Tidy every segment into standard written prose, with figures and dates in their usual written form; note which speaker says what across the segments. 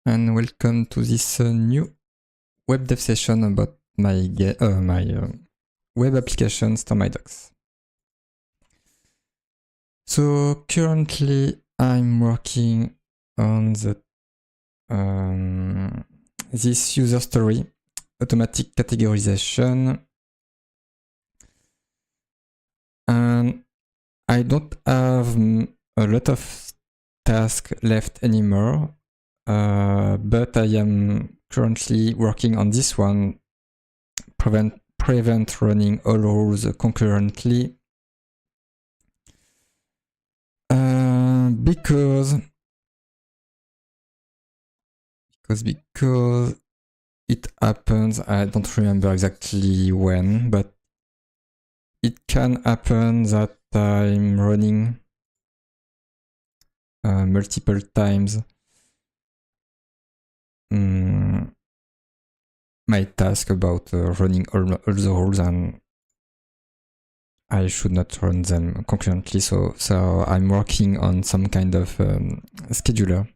Speaker 1: and welcome to this new WebDev session about my web application StoreMyDocs. So currently I'm working on the this user story automatic categorization, and I don't have a lot of tasks left anymore. But I am currently working on this one, prevent running all roles concurrently, because it happens. I don't remember exactly when, but it can happen that I'm running multiple times my task about running all the roles, and I should not run them concurrently. So I'm working on some kind of scheduler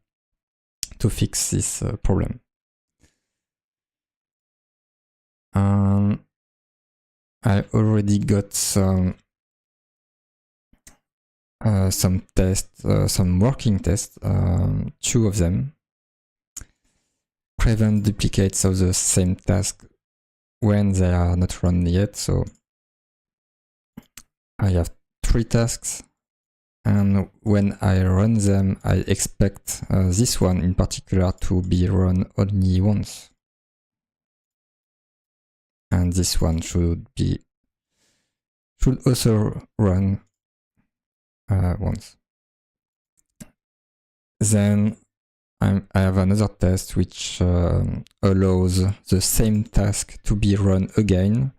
Speaker 1: to fix this problem. I already got some tests, some working tests, 2 of them. Prevent duplicates of the same task when they are not run yet. So I have 3 tasks, and when I run them, I expect this one in particular to be run only once. And this one should also run once. Then I have another test which allows the same task to be run again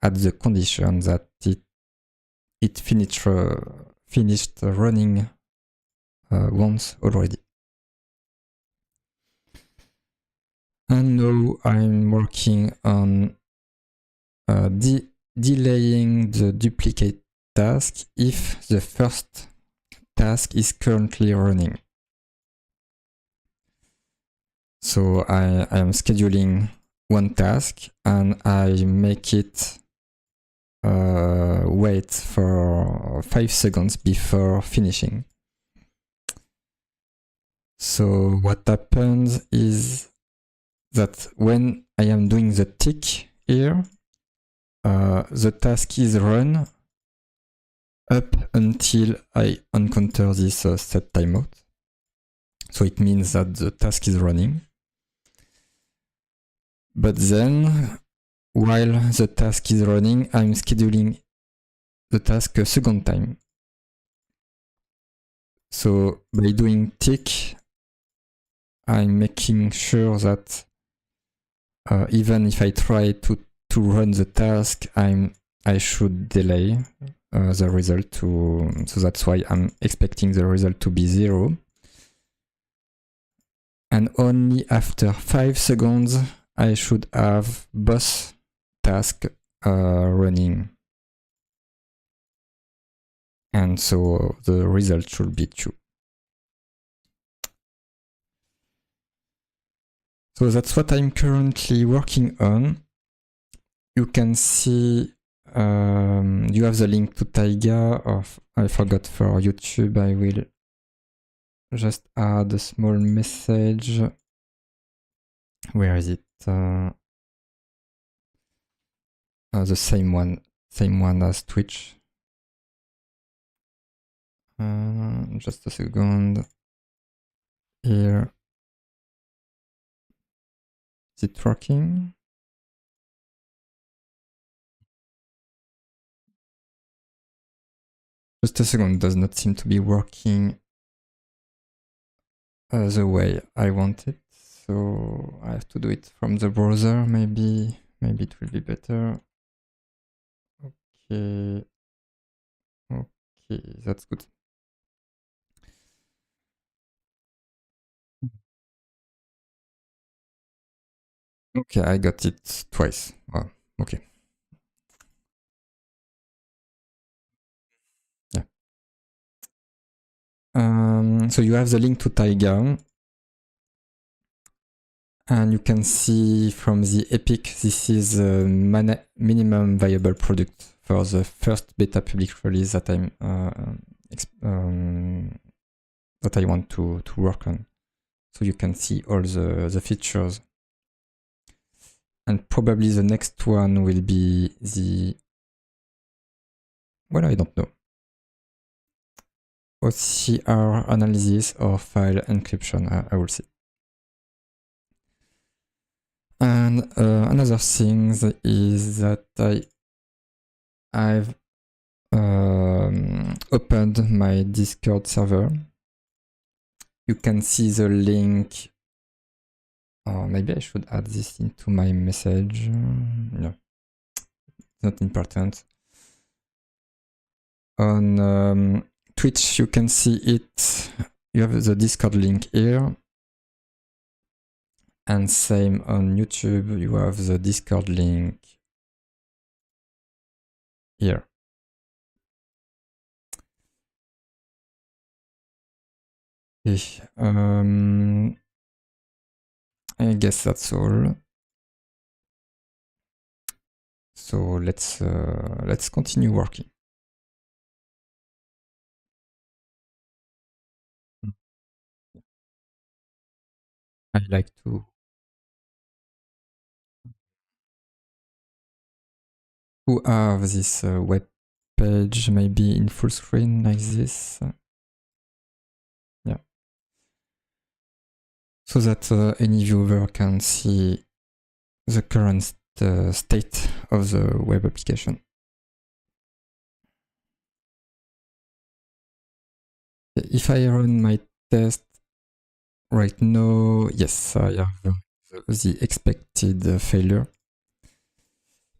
Speaker 1: at the condition that it finished running once already. And now I'm working on delaying the duplicate task if the first task is currently running. So I am scheduling one task and I make it wait for 5 seconds before finishing. So what happens is that when I am doing the tick here, the task is run up until I encounter this set timeout. So it means that the task is running. But then, while the task is running, I'm scheduling the task a second time. So by doing tick, I'm making sure that even if I try to run the task, I should delay the result so that's why I'm expecting the result to be 0. And only after 5 seconds, I should have both tasks running. And so the result should be 2. So that's what I'm currently working on. You can see you have the link to Taiga, or I forgot for YouTube. I will just add a small message. Where is it? The same one as Twitch. Just a second. Here. Is it working? Just a second, does not seem to be working the way I want it. So I have to do it from the browser. Maybe it will be better. Okay, that's good. Okay, I got it twice. Oh, okay. Yeah. So you have the link to Taiga. And you can see from the epic, this is the minimum viable product for the first beta public release that I want to work on. So you can see all the features. And probably the next one will be the, well, I don't know, OCR analysis or file encryption, I will see. And another thing is that I've opened my Discord server. You can see the link. Oh, maybe I should add this into my message. No, it's not important. On Twitch, you can see it. You have the Discord link here. And same on YouTube, you have the Discord link here. Okay, I guess that's all. So let's continue working. I like to have this web page maybe in full screen like this. Yeah. So that any viewer can see the current state of the web application. If I run my test right now, yes, I have the expected failure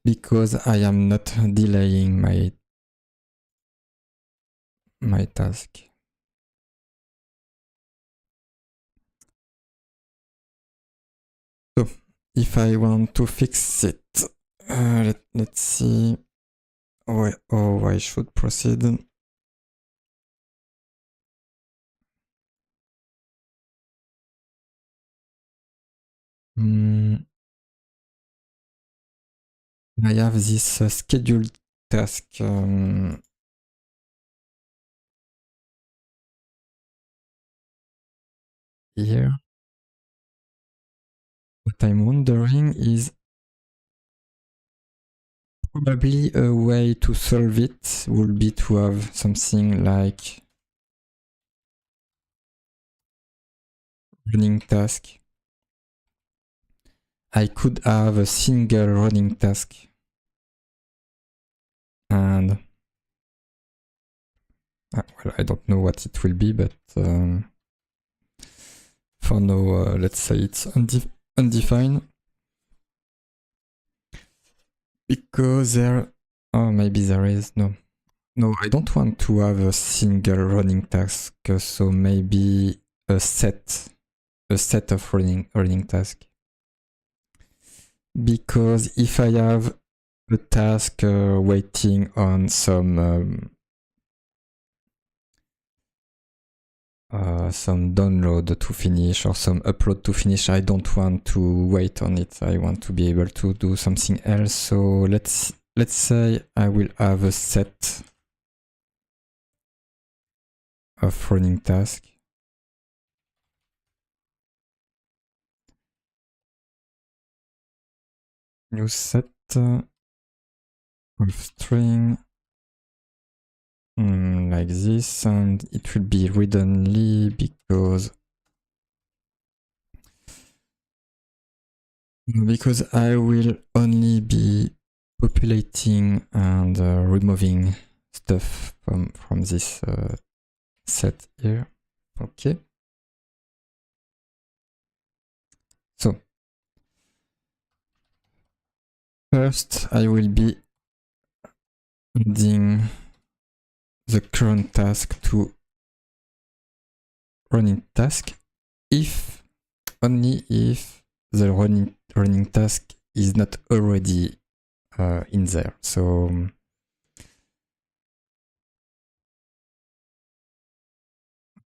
Speaker 1: because I am not delaying my task. So if I want to fix it, let's see how I should proceed. I have this scheduled task. Here. What I'm wondering is probably a way to solve it would be to have something like running task. I could have a single running task and well, I don't know what it will be, but for now, let's say it's undefined because there, oh, maybe there is no. I don't want to have a single running task, so maybe a set of running task. Because if I have a task waiting on some download to finish or some upload to finish, I don't want to wait on it. I want to be able to do something else. So let's say I will have a set of running task. New set of string like this, and it will be read-only because I will only be populating and removing stuff from this set here. Okay. So first I will be adding the current task to running task only if the running task is not already in there. So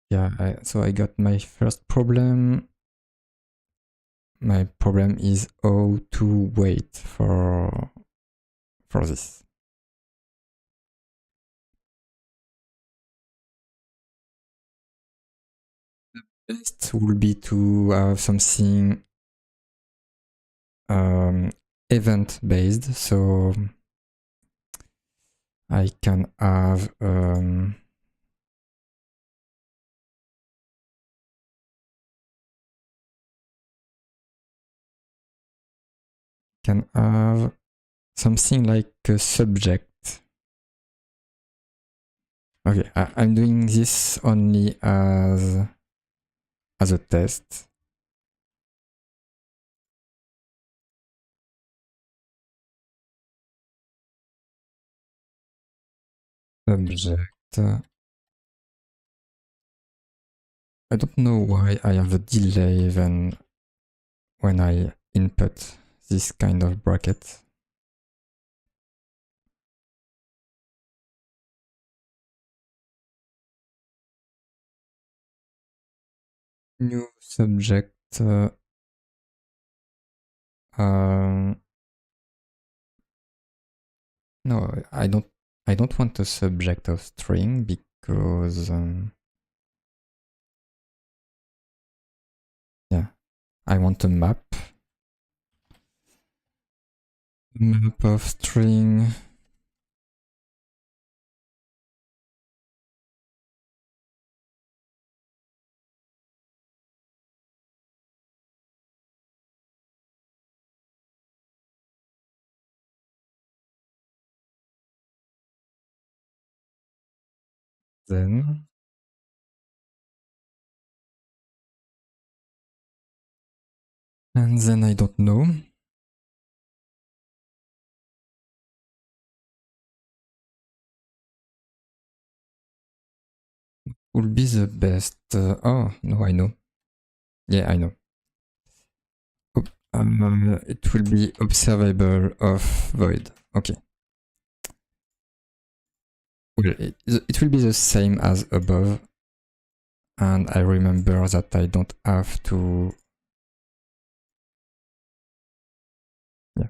Speaker 1: yeah, so I got my first problem. my problem is how to wait for this. The best would be to have something event based, so I can have something like a subject. Okay, I'm doing this only as a test. Subject. I don't know why I have a delay when I input this kind of bracket. New subject. No, I don't want a subject of string because yeah, I want a map of string. Then I don't know. Will be the best. Oh no, I know. Yeah, I know. It will be observable of void. Okay. Well, it will be the same as above. And I remember that I don't have to. Yeah.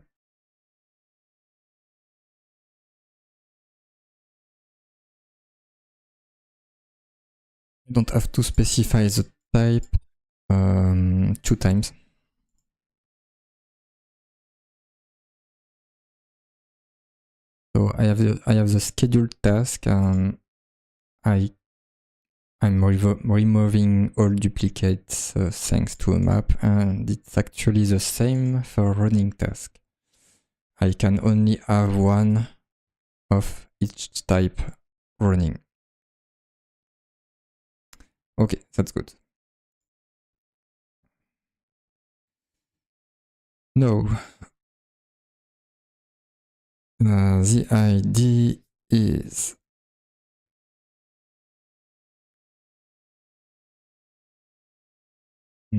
Speaker 1: I don't have to specify the type 2 times. So I have the scheduled task and I'm removing all duplicates thanks to a map, and it's actually the same for running task. I can only have one of each type running. Okay, that's good. No. The ID is I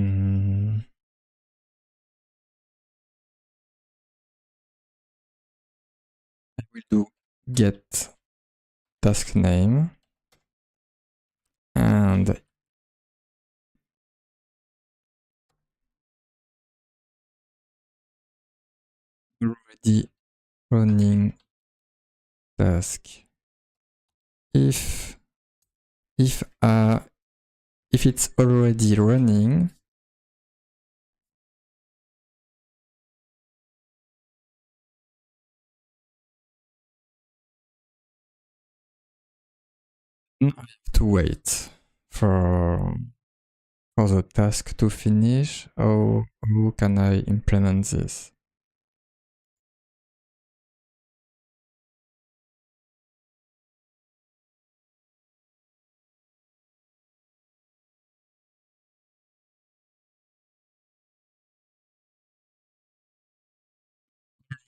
Speaker 1: will do get task name and already running task. If it's already running, I have to wait for the task to finish. How can I implement this?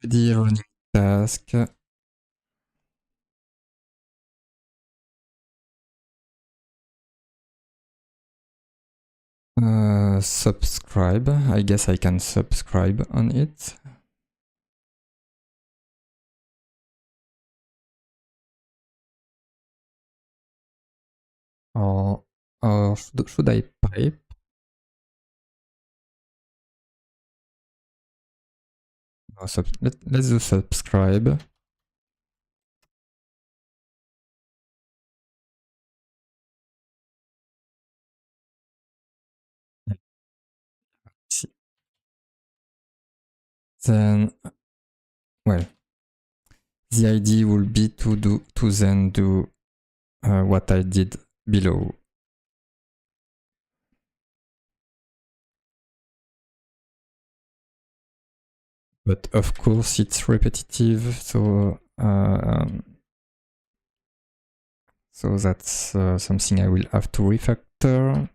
Speaker 1: Already running task. Subscribe. I guess I can subscribe on it. Or, should I pipe? Let's do subscribe. Then, well, the idea will be to then do what I did below. But of course, it's repetitive, so that's something I will have to refactor.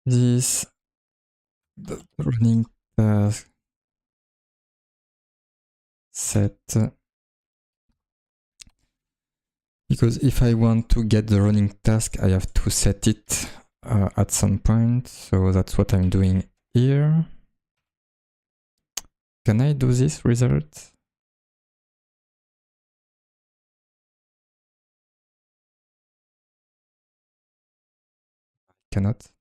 Speaker 1: This the running task set, because if I want to get the running task, I have to set it at some point. So that's what I'm doing here. Can I do this result? Cannot.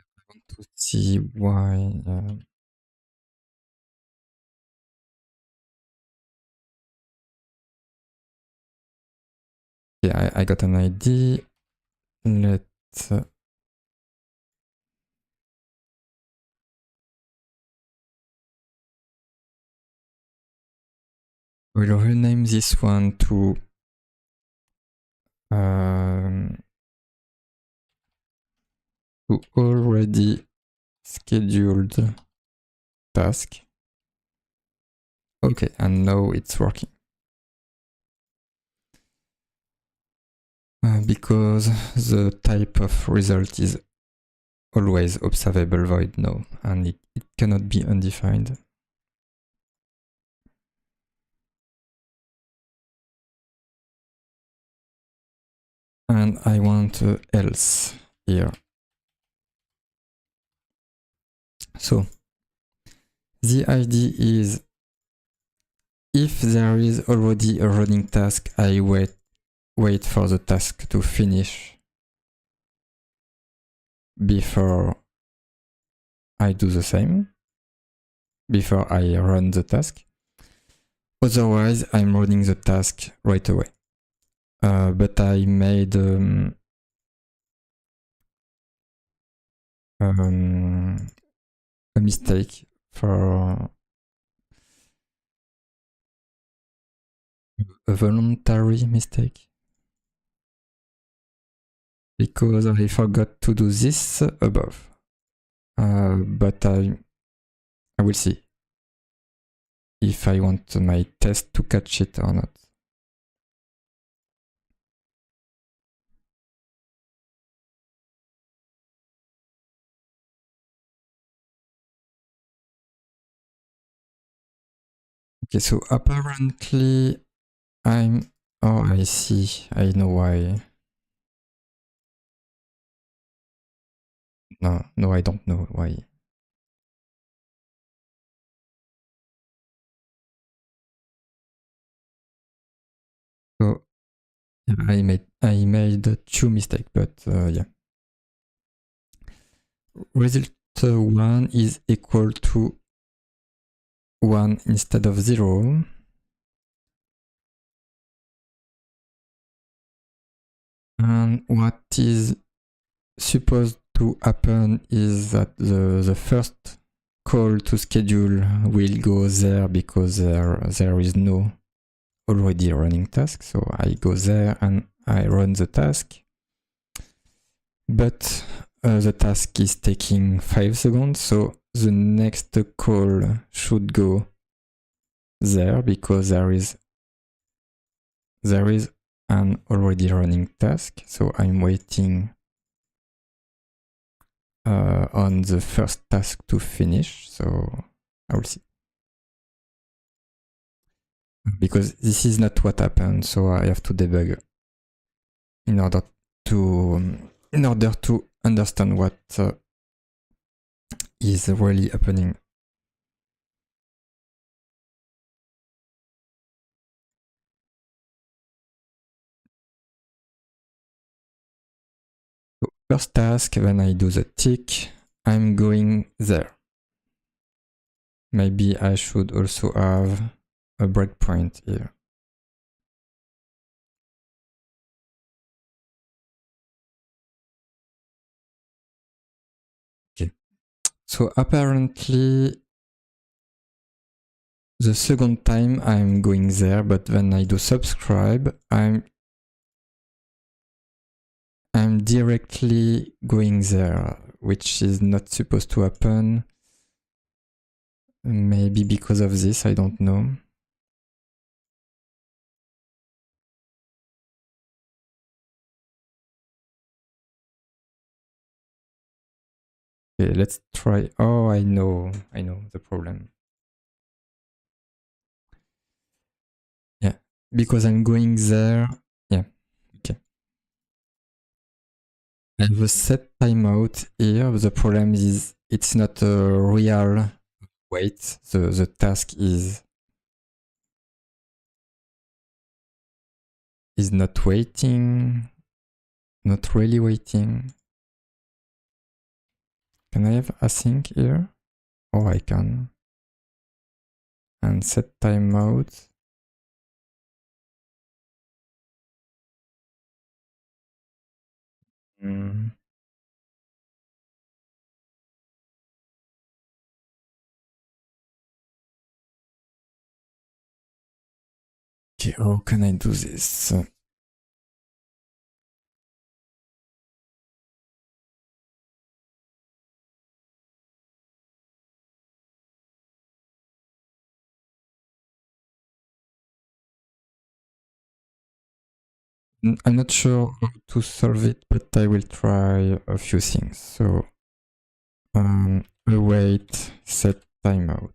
Speaker 1: I want to see why. Yeah, I got an idea. Let's we'll rename this one to already scheduled task. Okay, and now it's working. Because the type of result is always observable void now, and it cannot be undefined. And I want else here. So the idea is, if there is already a running task, I wait for the task to finish before I do the same, before I run the task. Otherwise, I'm running the task right away. But I made a mistake for a voluntary mistake, because I forgot to do this above. But I will see if I want my test to catch it or not. Okay, so apparently oh, I see. I know why. No, I don't know why. So yeah, I made two mistakes, but yeah. Result 1 is equal to 1 instead of 0. And what is supposed to happen is that the first call to schedule will go there, because there is no already running task. So I go there and I run the task. But the task is taking 5 seconds, so the next call should go there, because there is an already running task. So I'm waiting on the first task to finish. So I will see. Because this is not what happened, so I have to debug in order to understand what is really happening. So first task, when I do the tick, I'm going there. Maybe I should also have a breakpoint here. Okay. So apparently the second time I'm going there, but when I do subscribe, I'm directly going there, which is not supposed to happen. Maybe because of this, I don't know. Okay, let's try. Oh, I know the problem. Yeah, because I'm going there. Yeah, okay. I have a set timeout here. The problem is it's not a real wait. The task is not waiting, not really waiting. Can I have async here? Oh, I can. And set timeout. Okay, how can I do this? I'm not sure how to solve it, but I will try a few things. So, await set timeout.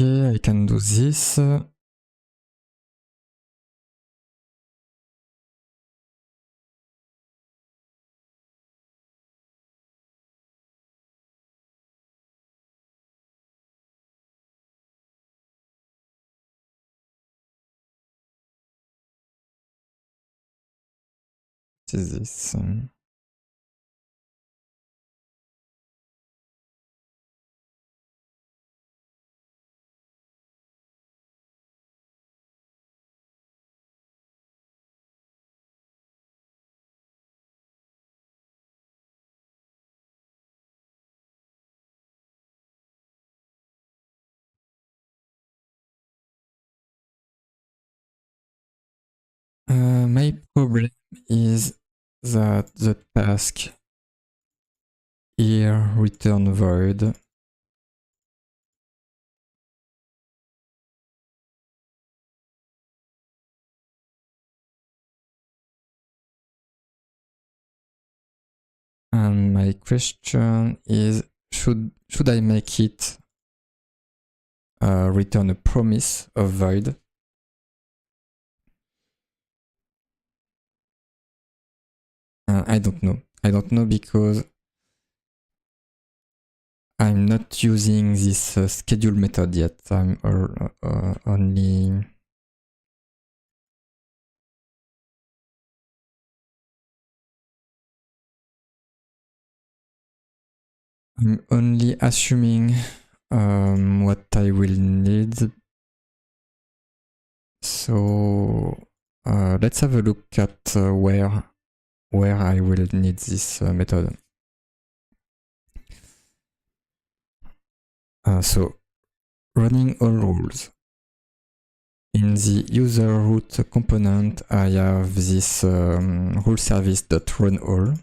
Speaker 1: Okay, I can do this. What is this? My problem is that the task here return void. And my question is, should I make it return a promise of void? I don't know. I don't know because I'm not using this schedule method yet. I'm only assuming what I will need. So let's have a look at where I will need this method. So running all rules. In the user root component, I have this rule service.run all.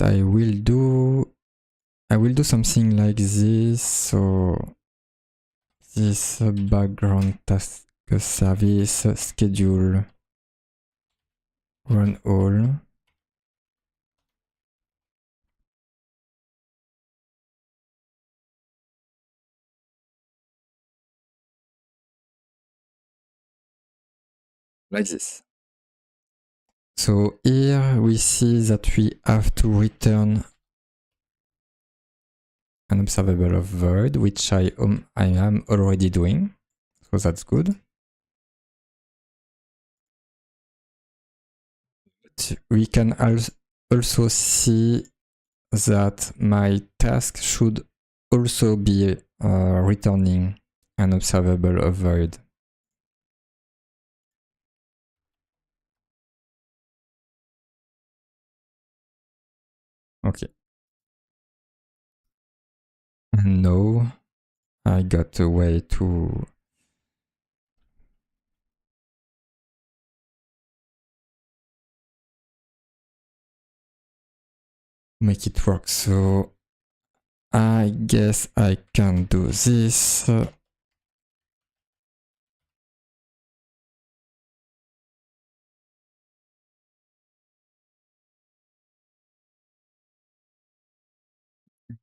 Speaker 1: I will do something like this. So this background task service schedule run all. Like this. So here we see that we have to return an observable of void, which I am already doing. So that's good. But we can also see that my task should also be returning an observable of void. Okay. And now I got a way to make it work. So I guess I can do this.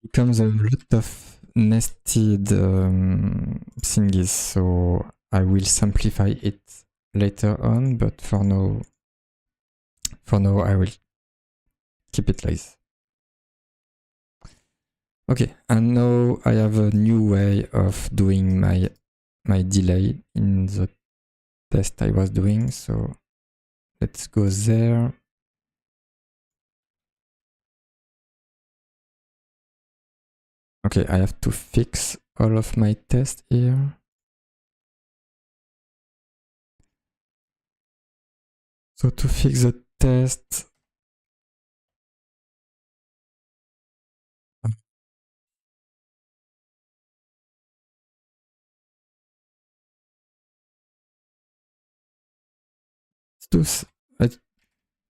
Speaker 1: Becomes a lot of nested thingies, so I will simplify it later on, but for now I will keep it like this. Okay, and now I have a new way of doing my delay in the test I was doing, so let's go there. Okay, I have to fix all of my tests here. So to fix the test,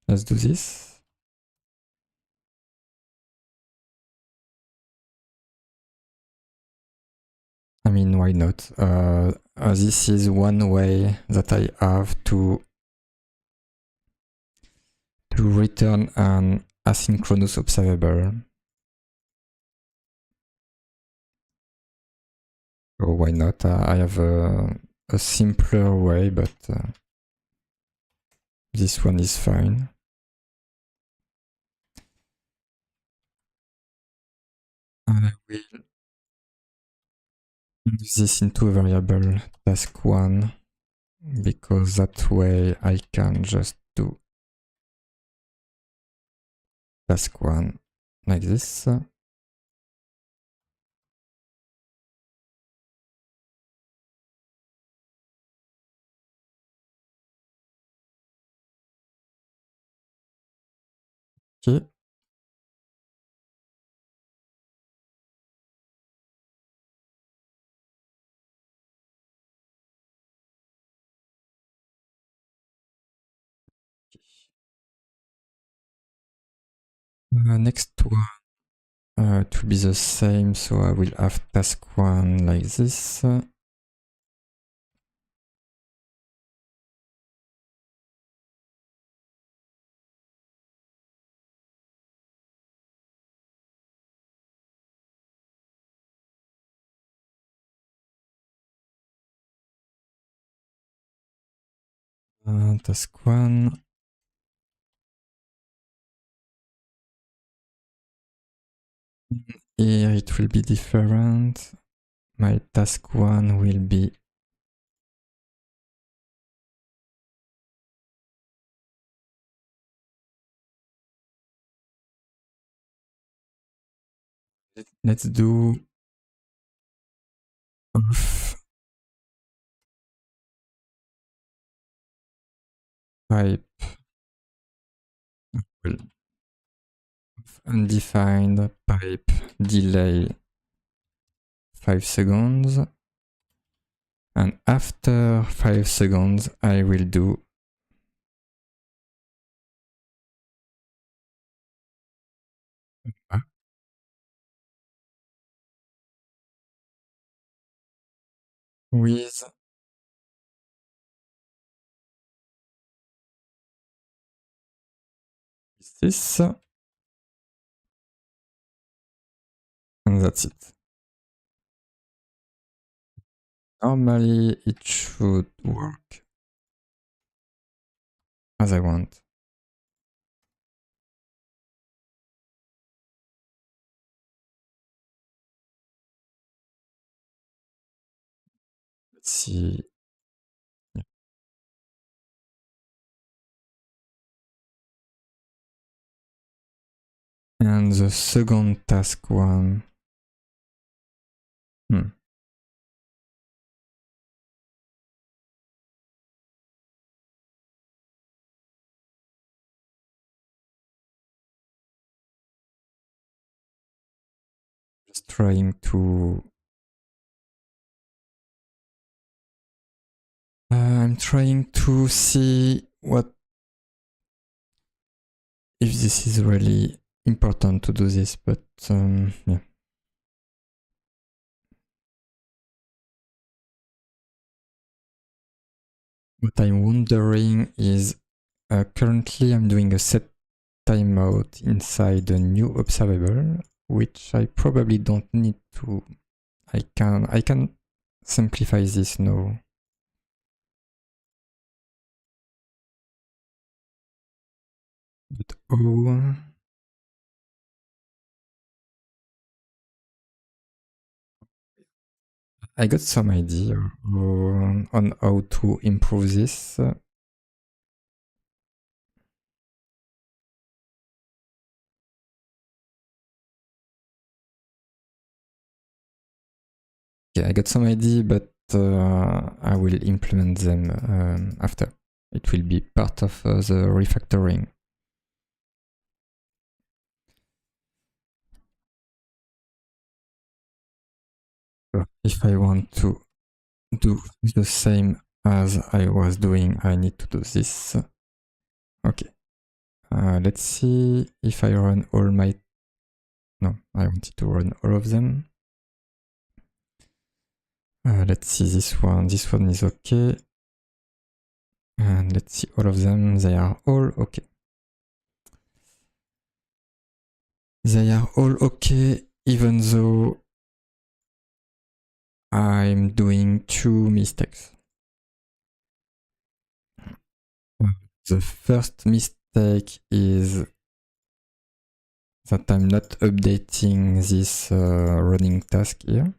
Speaker 1: let's do this. I mean, why not? This is one way that I have to return an asynchronous observable. So why not? I have a simpler way, but this one is fine. I will use this into a variable task1 because that way I can just do task1 like this. Okay. Next one to be the same, so I will have task1 like this. Task1. Here it will be different. My task1 will be let's do of pipe well, undefined pipe delay 5 seconds, and after 5 seconds I will do with this, and that's it. Normally it should work as I want. Let's see. Yeah. And the second task one. Just trying to I'm trying to see what if this is really important to do this, but yeah. What I'm wondering is currently I'm doing a set timeout inside a new observable, which I probably don't need to. I can simplify this now. But oh, I got some idea on how to improve this. Yeah, I got some idea, but I will implement them after. It will be part of the refactoring. So if I want to do the same as I was doing, I need to do this. Okay. Let's see if I run all my... No, I wanted to run all of them. Let's see this one. This one is okay. And let's see all of them. They are all okay. They are all okay, even though I'm doing 2 mistakes. The first mistake is that I'm not updating this running task here.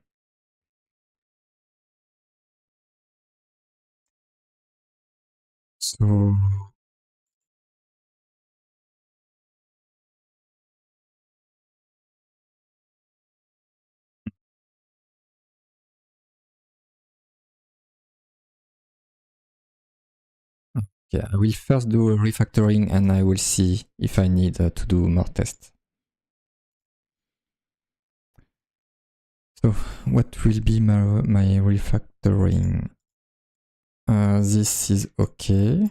Speaker 1: So yeah, I will first do a refactoring and I will see if I need to do more tests. So what will be my refactoring? This is okay.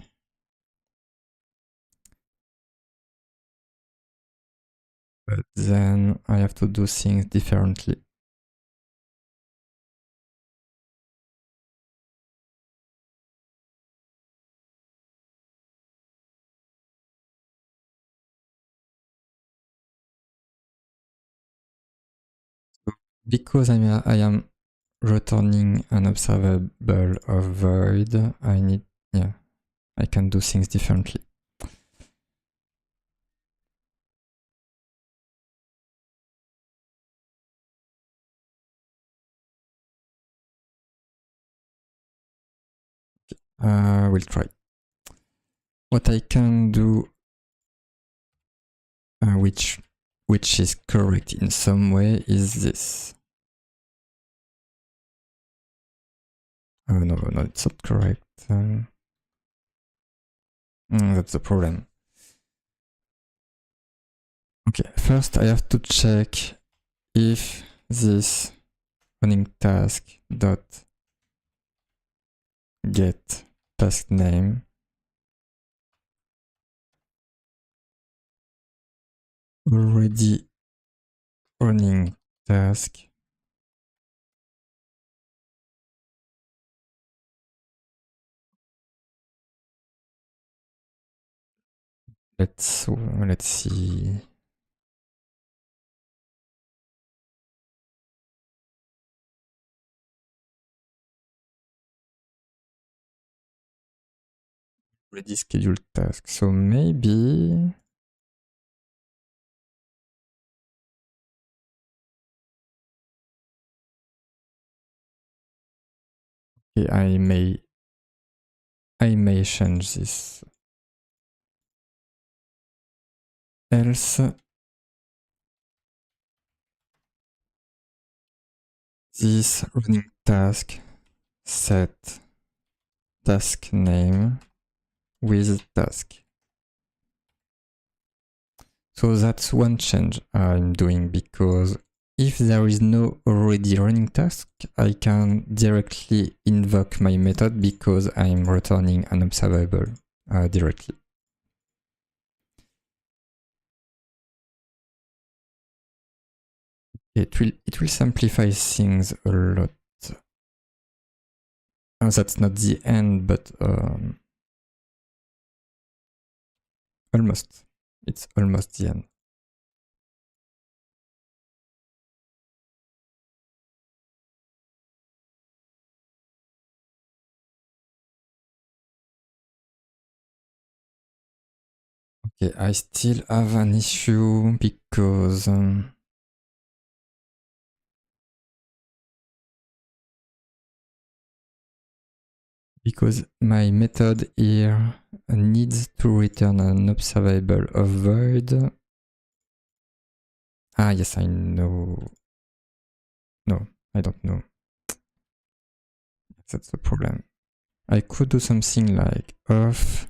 Speaker 1: But then I have to do things differently. Because I am returning an observable of void, I can do things differently. We'll try. What I can do, which is correct in some way, is this. Oh no, it's not correct. That's the problem. Okay, first I have to check if this running task dot get task name already running task Let's see. Already scheduled task. So maybe okay, I may change this. Else this running task set task name with task. So that's one change I'm doing, because if there is no already running task, I can directly invoke my method because I'm returning an observable directly. It will simplify things a lot. That's not the end, but almost. It's almost the end. Okay, I still have an issue because my method here needs to return an observable of void. Ah, yes, I know. No, I don't know. That's the problem. I could do something like of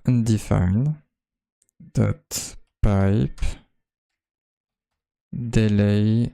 Speaker 1: undefined dot pipe delay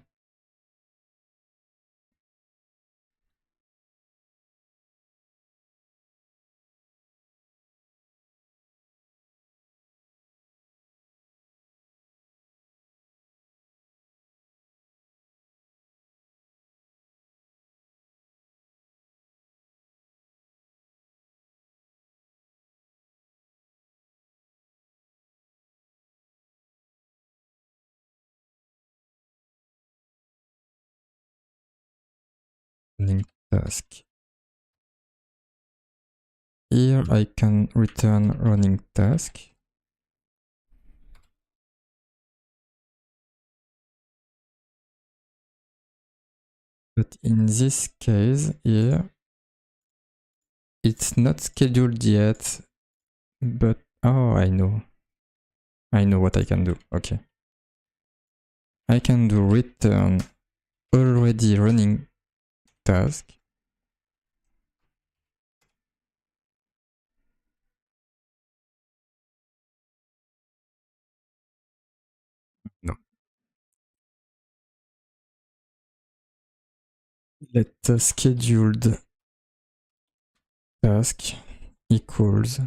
Speaker 1: running task. Here I can return running task. But in this case here, it's not scheduled yet, but oh, I know what I can do. Okay. I can do return already running task. No. Let scheduled task equals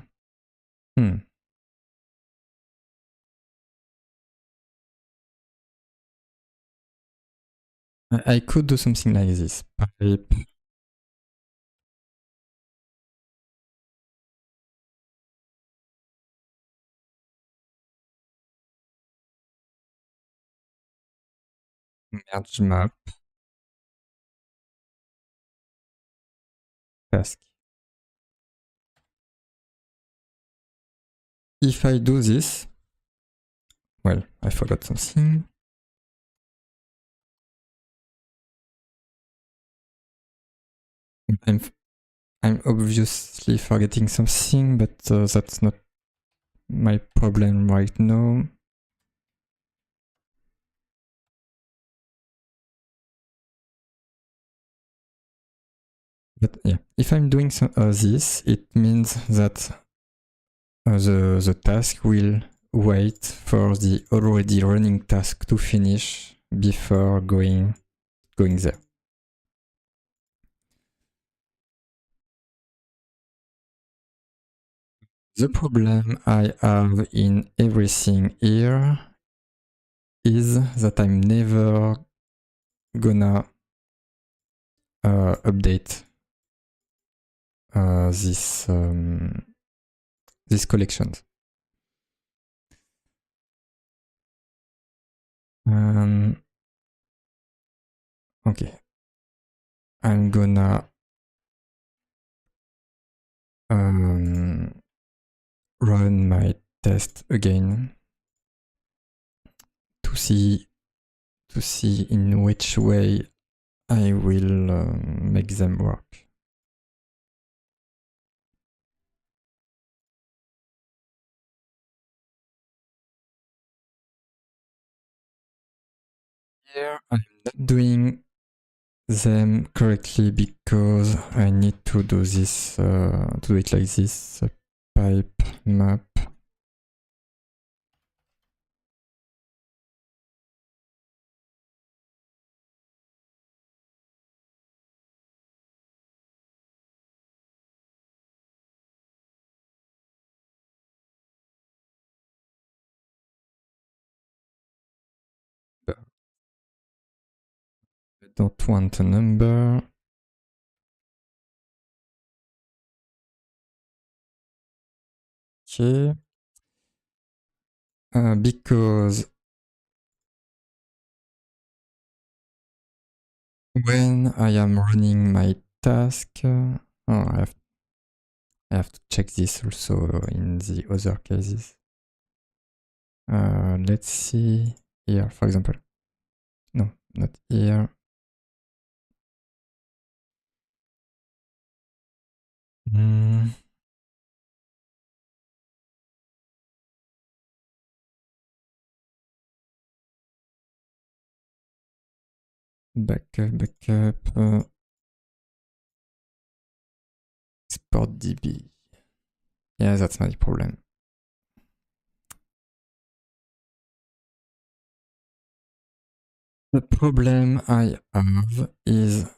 Speaker 1: I could do something like this. Pipe merge map task. If I do this, well, I forgot something. I'm obviously forgetting something, but that's not my problem right now. But yeah, if I'm doing this, it means that the task will wait for the already running task to finish before going there. The problem I have in everything here is that I'm never gonna update these collections. Okay, I'm gonna run my test again to see in which way I will make them work. Here I'm not doing them correctly because I need to do this, to do it like this, pipe map. I don't want a number. Okay. Because when I am running my task, oh, I have to check this also in the other cases. Let's see here, for example. No, not here. Backup. Export DB. Yeah, that's my problem. The problem I have is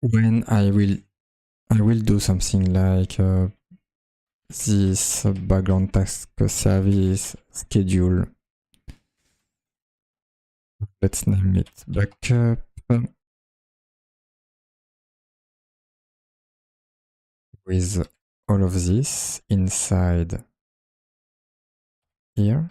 Speaker 1: when I will do something like this background task service schedule. Let's name it backup. With all of this inside here.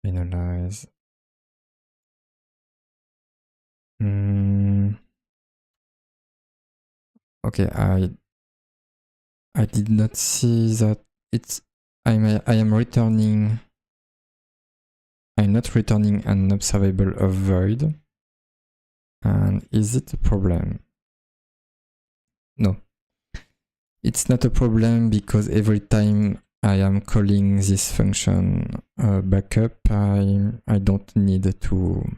Speaker 1: Finalize. Okay, I did not see that it's I am returning. I'm not returning an observable of void. And is it a problem? No. It's not a problem because every time I am calling this function backup, I don't need to.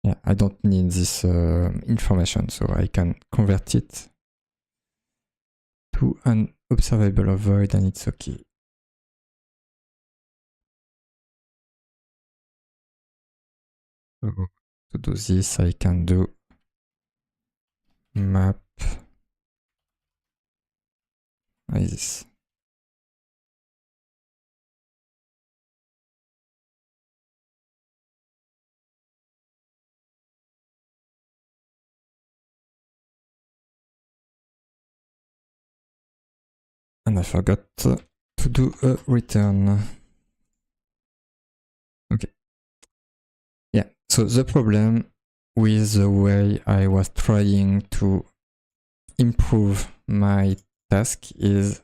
Speaker 1: Yeah, I don't need this information, so I can convert it to an observable of void and it's okay. So to do this, I can do map like this. And I forgot to do a return. Okay. Yeah, so the problem with the way I was trying to improve my task is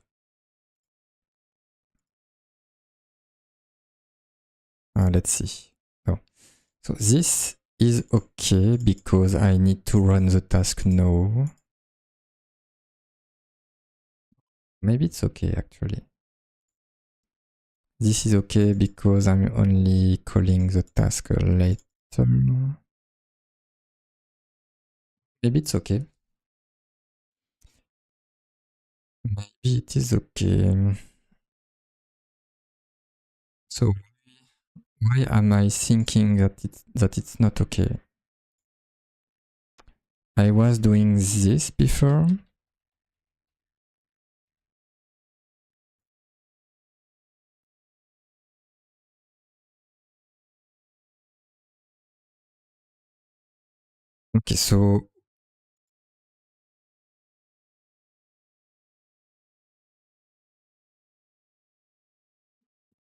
Speaker 1: let's see. Oh. So this is okay because I need to run the task now. Maybe it's okay actually. This is okay because I'm only calling the task later. Maybe it's okay. Maybe it is okay. So why am I thinking that it's not okay? I was doing this before. Okay, so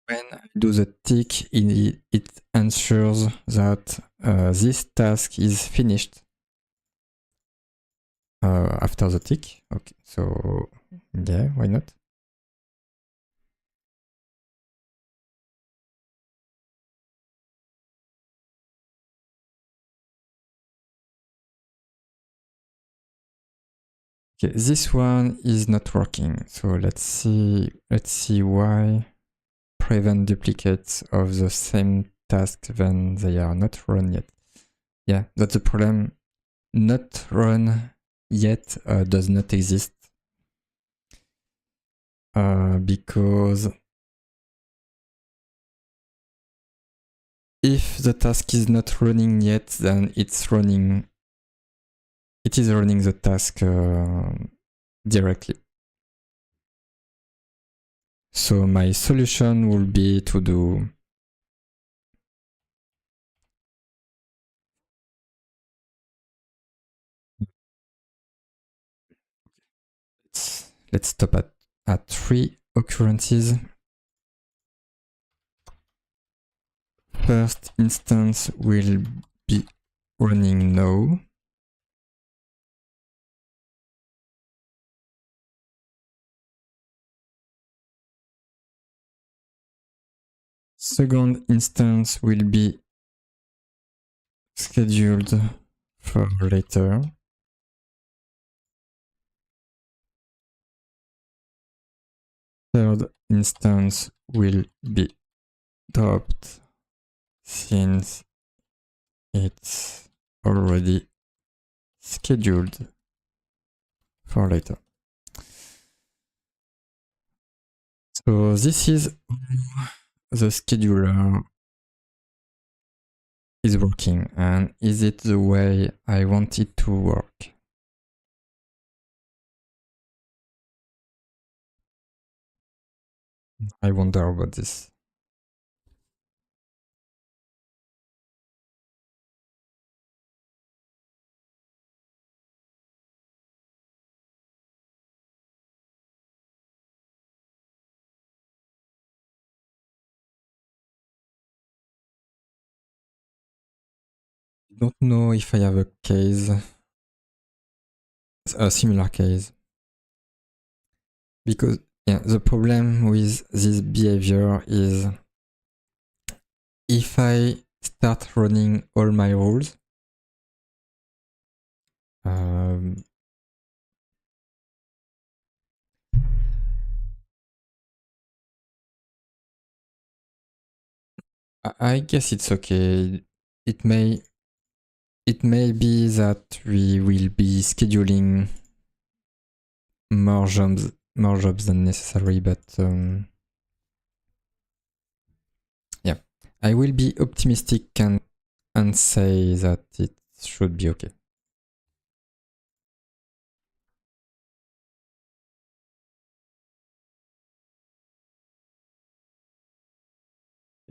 Speaker 1: when I do the tick, it ensures that this task is finished after the tick. Okay, so yeah, why not? Okay, this one is not working. So let's see why. Prevent duplicates of the same task when they are not run yet. Yeah, that's the problem. Not run yet does not exist because if the task is not running yet, then it is running the task directly. So my solution will be to do let's stop at 3 occurrences. First instance will be running now. Second instance will be scheduled for later. Third instance will be dropped since it's already scheduled for later. So this is the scheduler is working, and is it the way I want it to work? I wonder about this. I don't know if I have a case, a similar case, because yeah, the problem with this behavior is if I start running all my rules, I guess it's okay. It may be that we will be scheduling more jobs than necessary, but yeah, I will be optimistic and say that it should be okay.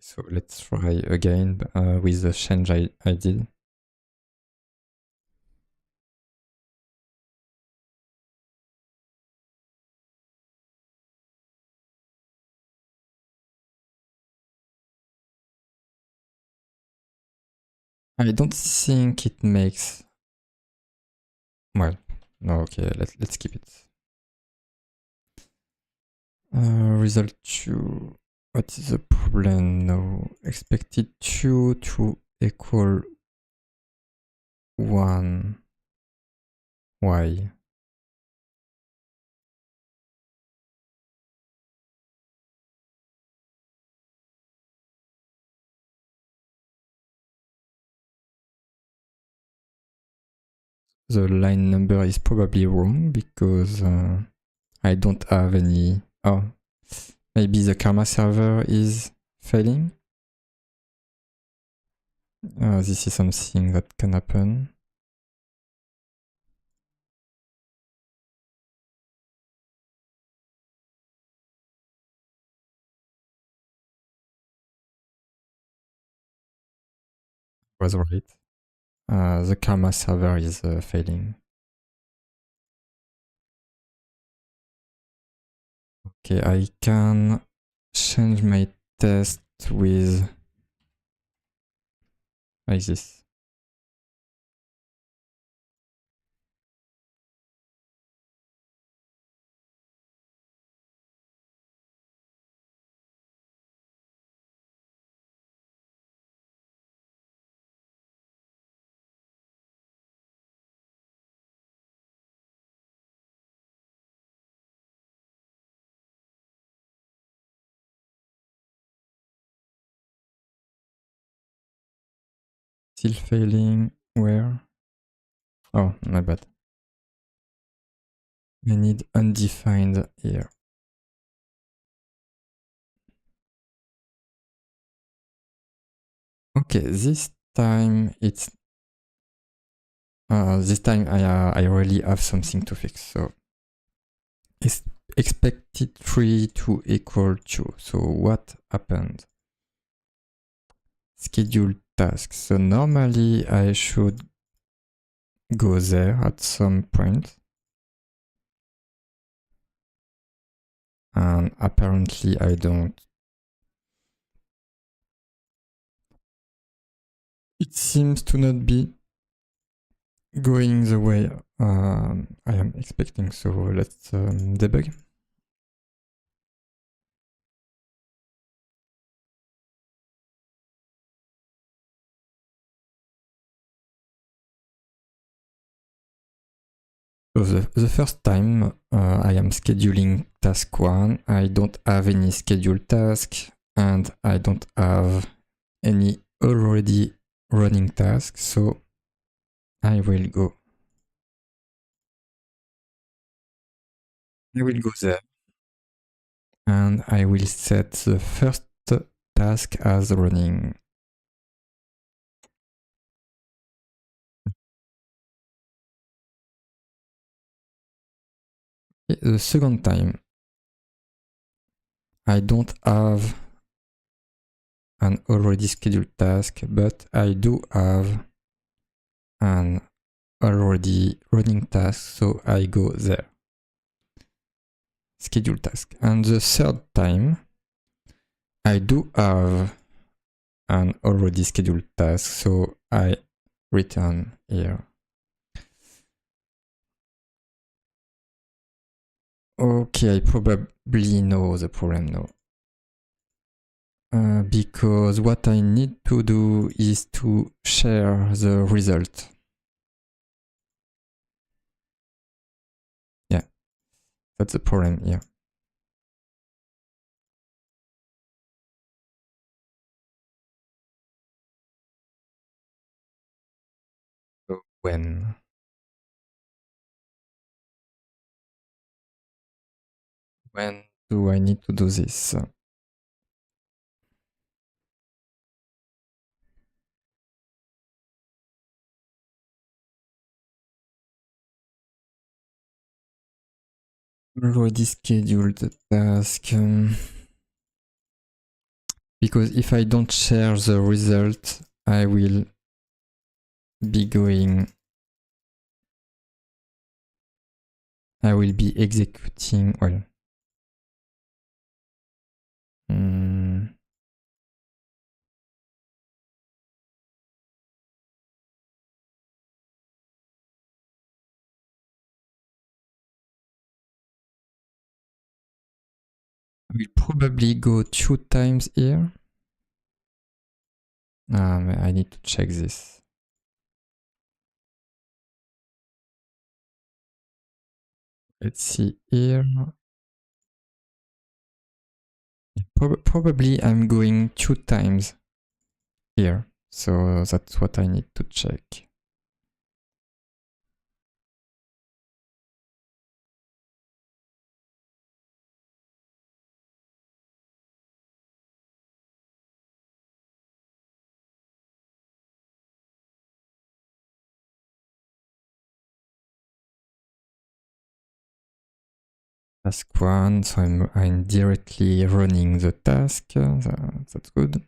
Speaker 1: So let's try again with the change I did. I don't think it makes, well, no, okay, let's keep it. Result 2, what is the problem now? Expected 2 to equal 1. Why? The line number is probably wrong because I don't have any. Oh, maybe the karma server is failing. This is something that can happen. Was right. The karma server is failing. Okay, I can change my test with like this. Still failing. Where? Oh, my bad. I need undefined here. Okay, this time it's this time I really have something to fix. So it's expected 3 to equal 2. So what happened? Schedule tasks. So normally I should go there at some point. And apparently I don't. It seems to not be going the way I am expecting. So let's debug. So the first time I am scheduling task 1, I don't have any scheduled task and I don't have any already running tasks, so I will go there and I will set the first task as running. The second time I don't have an already scheduled task, but I do have an already running task, so I go there. Schedule task. And the third time, I do have an already scheduled task, so I return here. Okay, I probably know the problem now. Because what I need to do is to share the result. Yeah, that's the problem here. So when do I need to do this? Already scheduled task. Because if I don't share the result, I will be executing, well, I will probably go 2 times here. I need to check this. Let's see here. Probably I'm going 2 times here. So that's what I need to check. Task 1, so I'm directly running the task. That's good.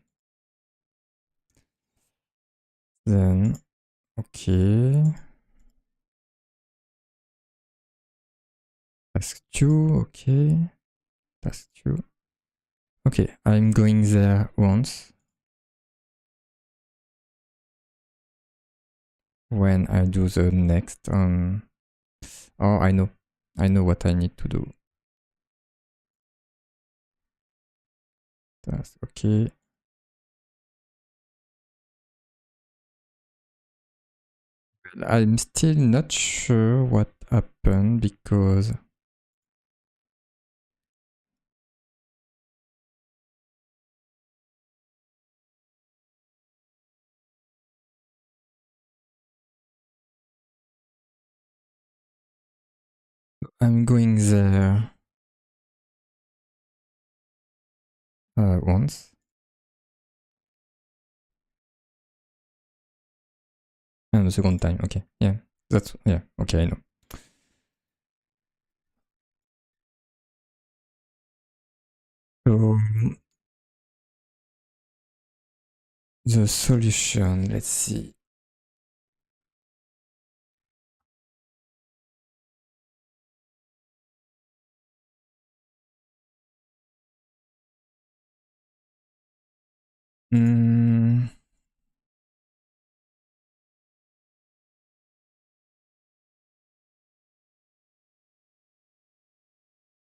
Speaker 1: Then, okay. Task 2, okay. Task 2. Okay, I'm going there once. When I do the next, oh, I know what I need to do. That's okay. I'm still not sure what happened because I'm going there once. And the second time, okay. Yeah, that's, yeah, okay, I know. So the solution, let's see.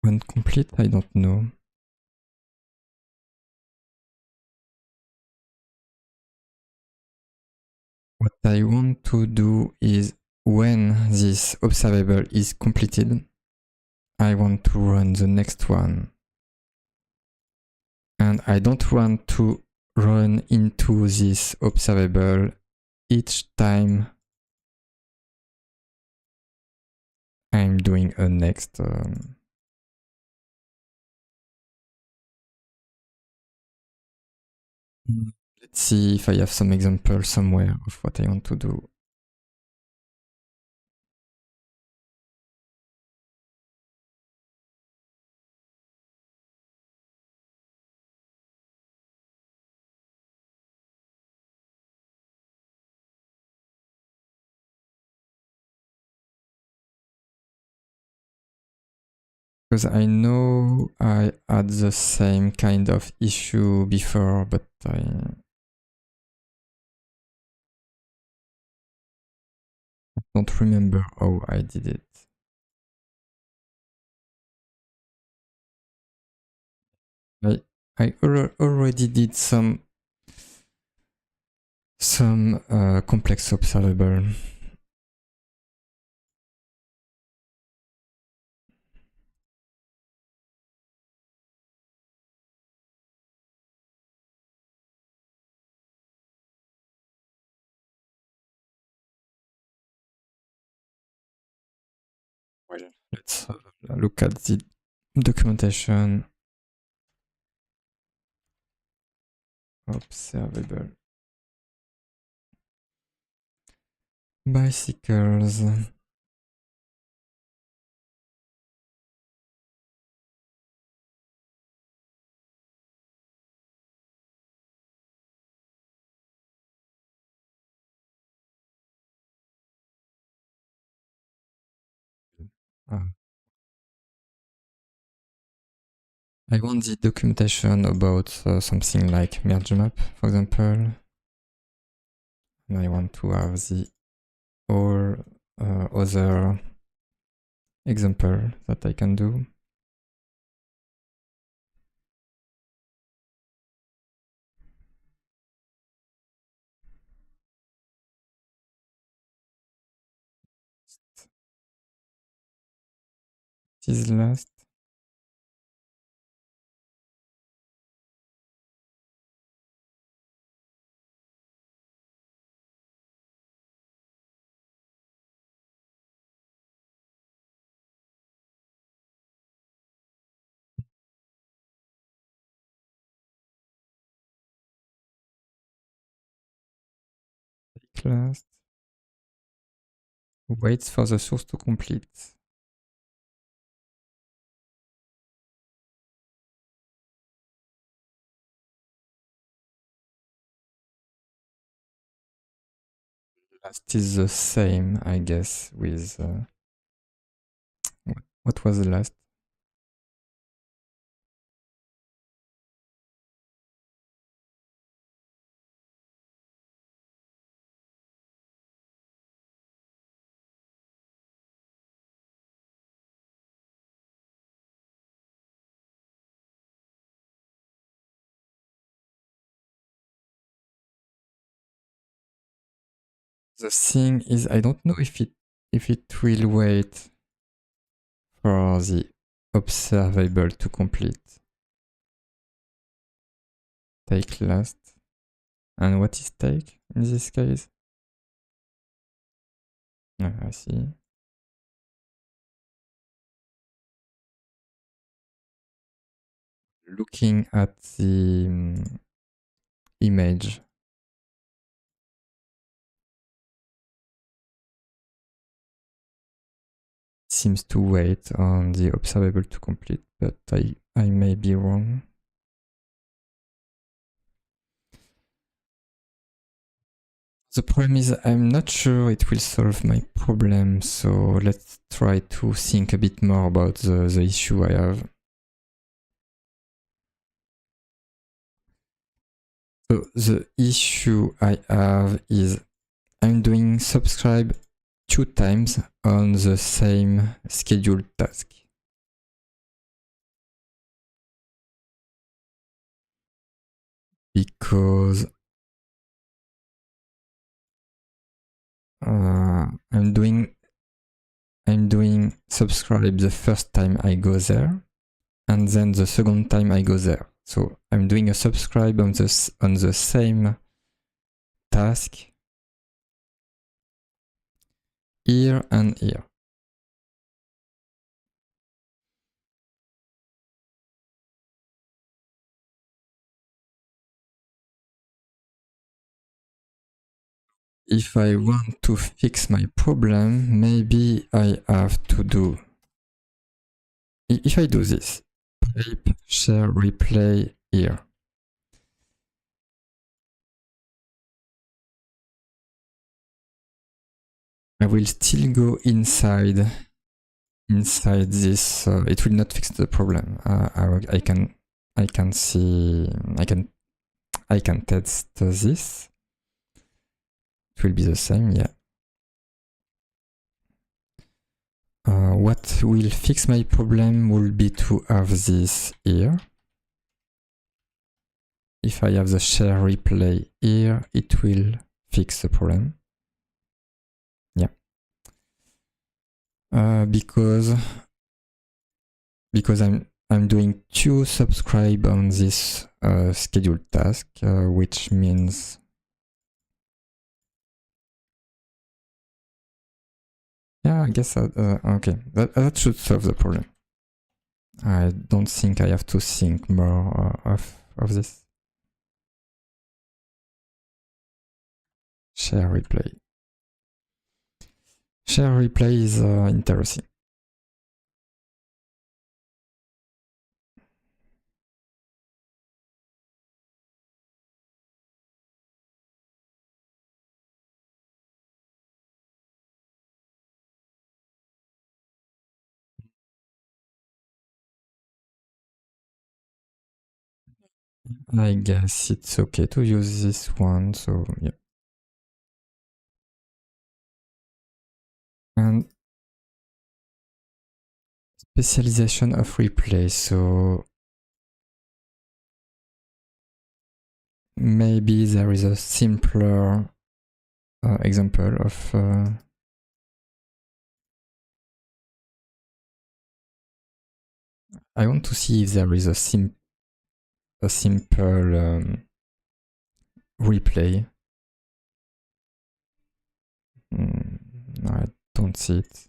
Speaker 1: When complete, I don't know. What I want to do is when this observable is completed, I want to run the next one. And I don't want to run into this observable each time I'm doing a next. Let's see if I have some example somewhere of what I want to do. Because I know I had the same kind of issue before, but I don't remember how I did it. I already did some complex observable. Well, let's look at the documentation. Observable. Bicycles. I want the documentation about something like merge map, for example. And I want to have the all other example that I can do. This is last. Last. Waits for the source to complete. last is the same, I guess, with what was the last? The thing is, I don't know if it will wait for the observable to complete. Take last. And what is take in this case? I see. Looking at the image, seems to wait on the observable to complete, but I may be wrong. The problem is I'm not sure it will solve my problem, so let's try to think a bit more about the issue I have. So the issue I have is I'm doing subscribe 2 times on the same scheduled task. Because I'm doing subscribe the first time I go there, and then the second time I go there. So I'm doing a subscribe on the same task here and here. If I want to fix my problem, maybe I have to do, if I do this, type share replay here. I will still go inside this. It will not fix the problem. I can see, I can test this. It will be the same, yeah. What will fix my problem will be to have this here. If I have the share replay here, it will fix the problem. Yeah. Because I'm doing 2 subscribe on this scheduled task, which means yeah, I guess okay, that should solve the problem. I don't think I have to think more of this. Share replay. Share replay is interesting. I guess it's okay to use this one, so yeah. And specialization of replay, so maybe there is a simpler example of I want to see if there is a simple replay. No, I don't see it.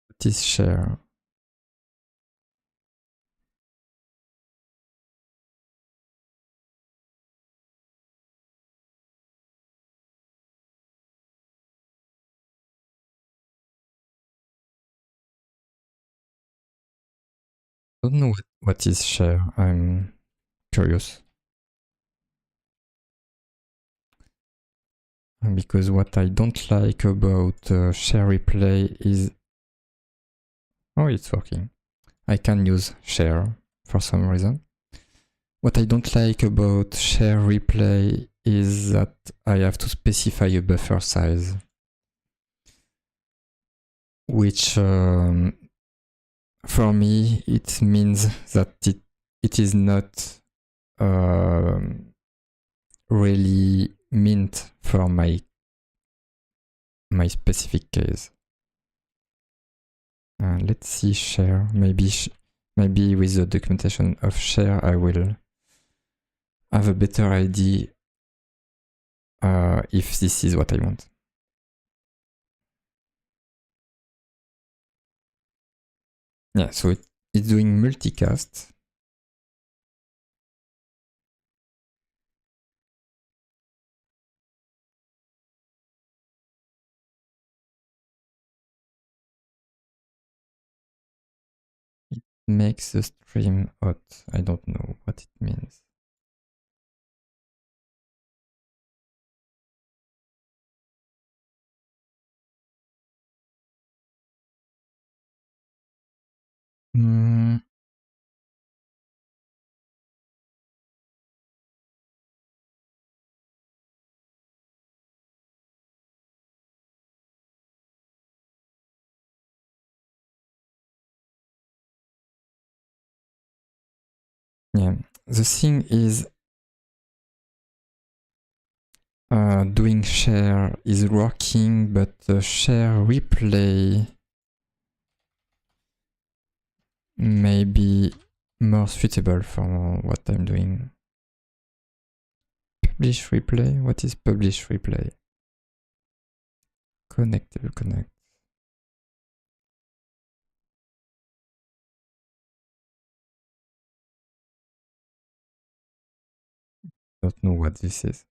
Speaker 1: What is share? I don't know what is share. I'm curious. Because what I don't like about share replay is... Oh, it's working. I can use share for some reason. What I don't like about share replay is that I have to specify a buffer size, which for me it means that it is not really meant for my specific case. Let's see share. Maybe with the documentation of share I will have a better idea if this is what I want. Yeah, so it's doing multicast. It makes the stream hot. I don't know what it means. Yeah, the thing is doing share is working, but share replay may be more suitable for what I'm doing. Publish replay? What is publish replay? Connectable connect. Don't know what this is.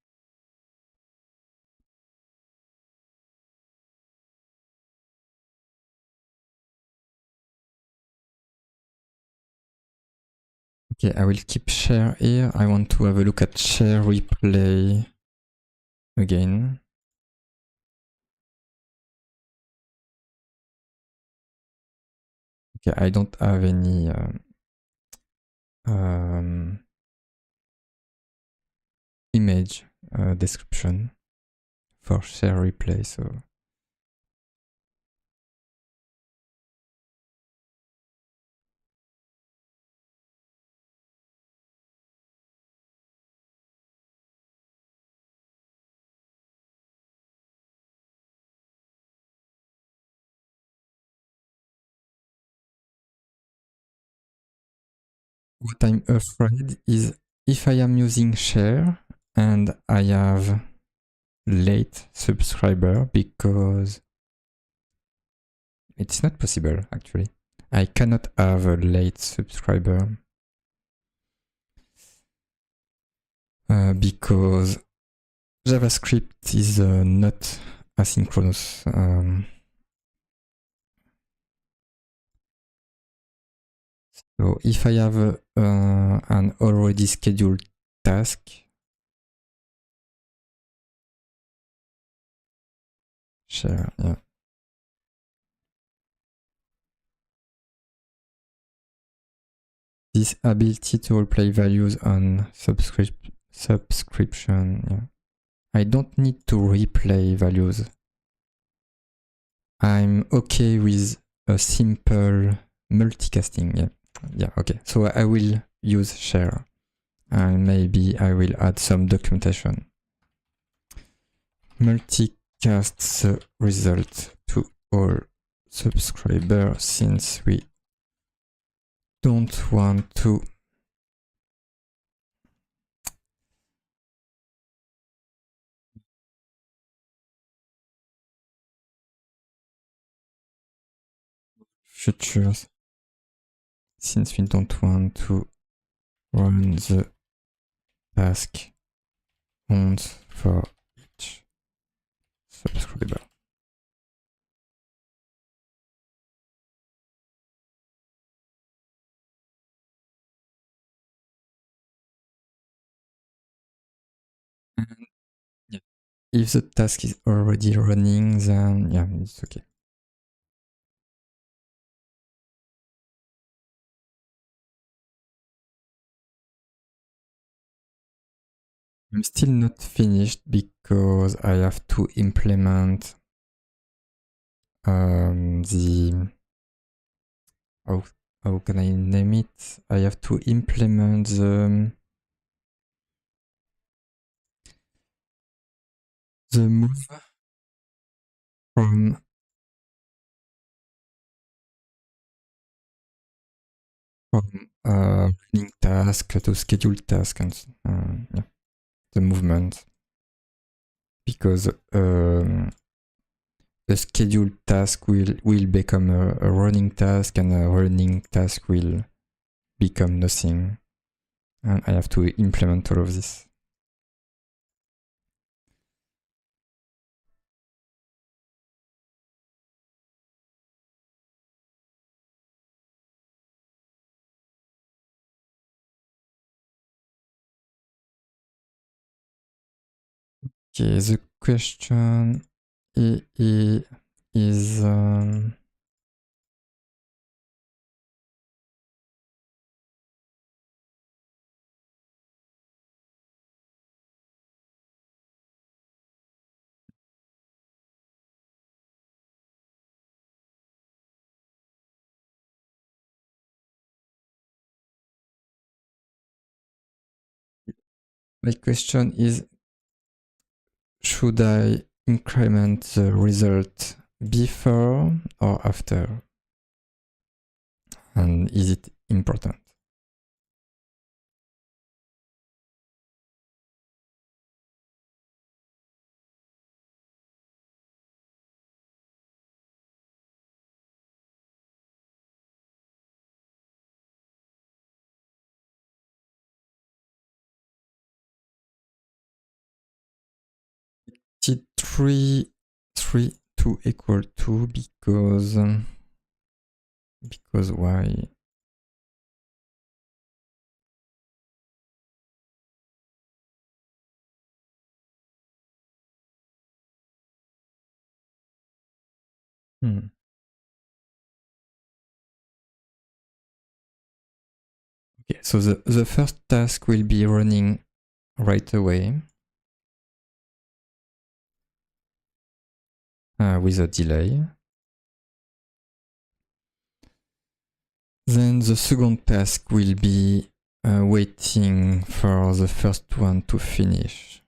Speaker 1: Okay, I will keep share here. I want to have a look at share replay again. Okay, I don't have any image description for share replay, so what I'm afraid is if I am using share and I have late subscriber, because it's not possible actually. I cannot have a late subscriber because JavaScript is not asynchronous. So if I have an already scheduled task, share, yeah. This ability to replay values on subscription, yeah. I don't need to replay values. I'm okay with a simple multicasting, yeah. Yeah, okay. So I will use share and maybe I will add some documentation. Multicast the result to all subscribers since we don't want to features, since we don't want to run the task once for each subscriber. And yeah, if the task is already running, then yeah, it's okay. I'm still not finished because I have to implement the how can I name it? I have to implement the move from running task to schedule task and yeah, the movement, because the scheduled task will become a running task, and a running task will become nothing, and I have to implement all of this. Okay, the question is my question is, should I increment the result before or after? And is it important? T3 to equal to because why? Okay, so the first task will be running right away with a delay. Then the second task will be waiting for the first one to finish.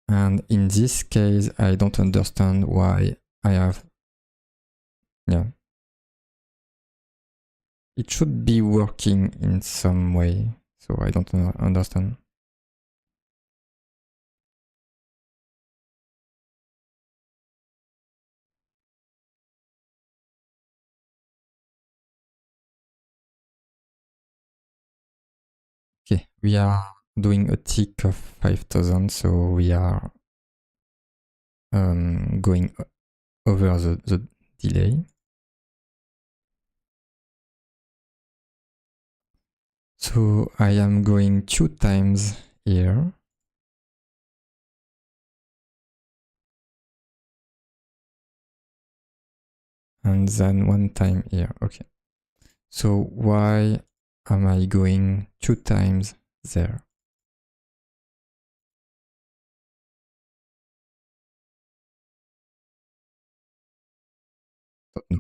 Speaker 1: And in this case, I don't understand why I have... Yeah. It should be working in some way, so I don't understand. Okay, we are doing a tick of 5,000, so we are going over the delay. So I am going 2 times here. And then 1 time here. Okay. So why am I going 2 times there? No.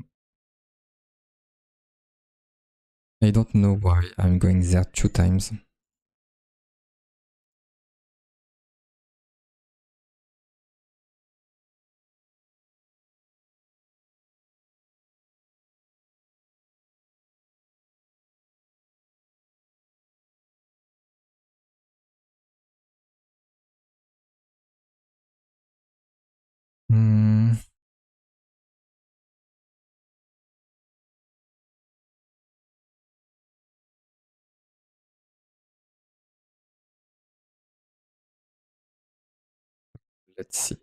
Speaker 1: I don't know why I'm going there 2 times. Let's see.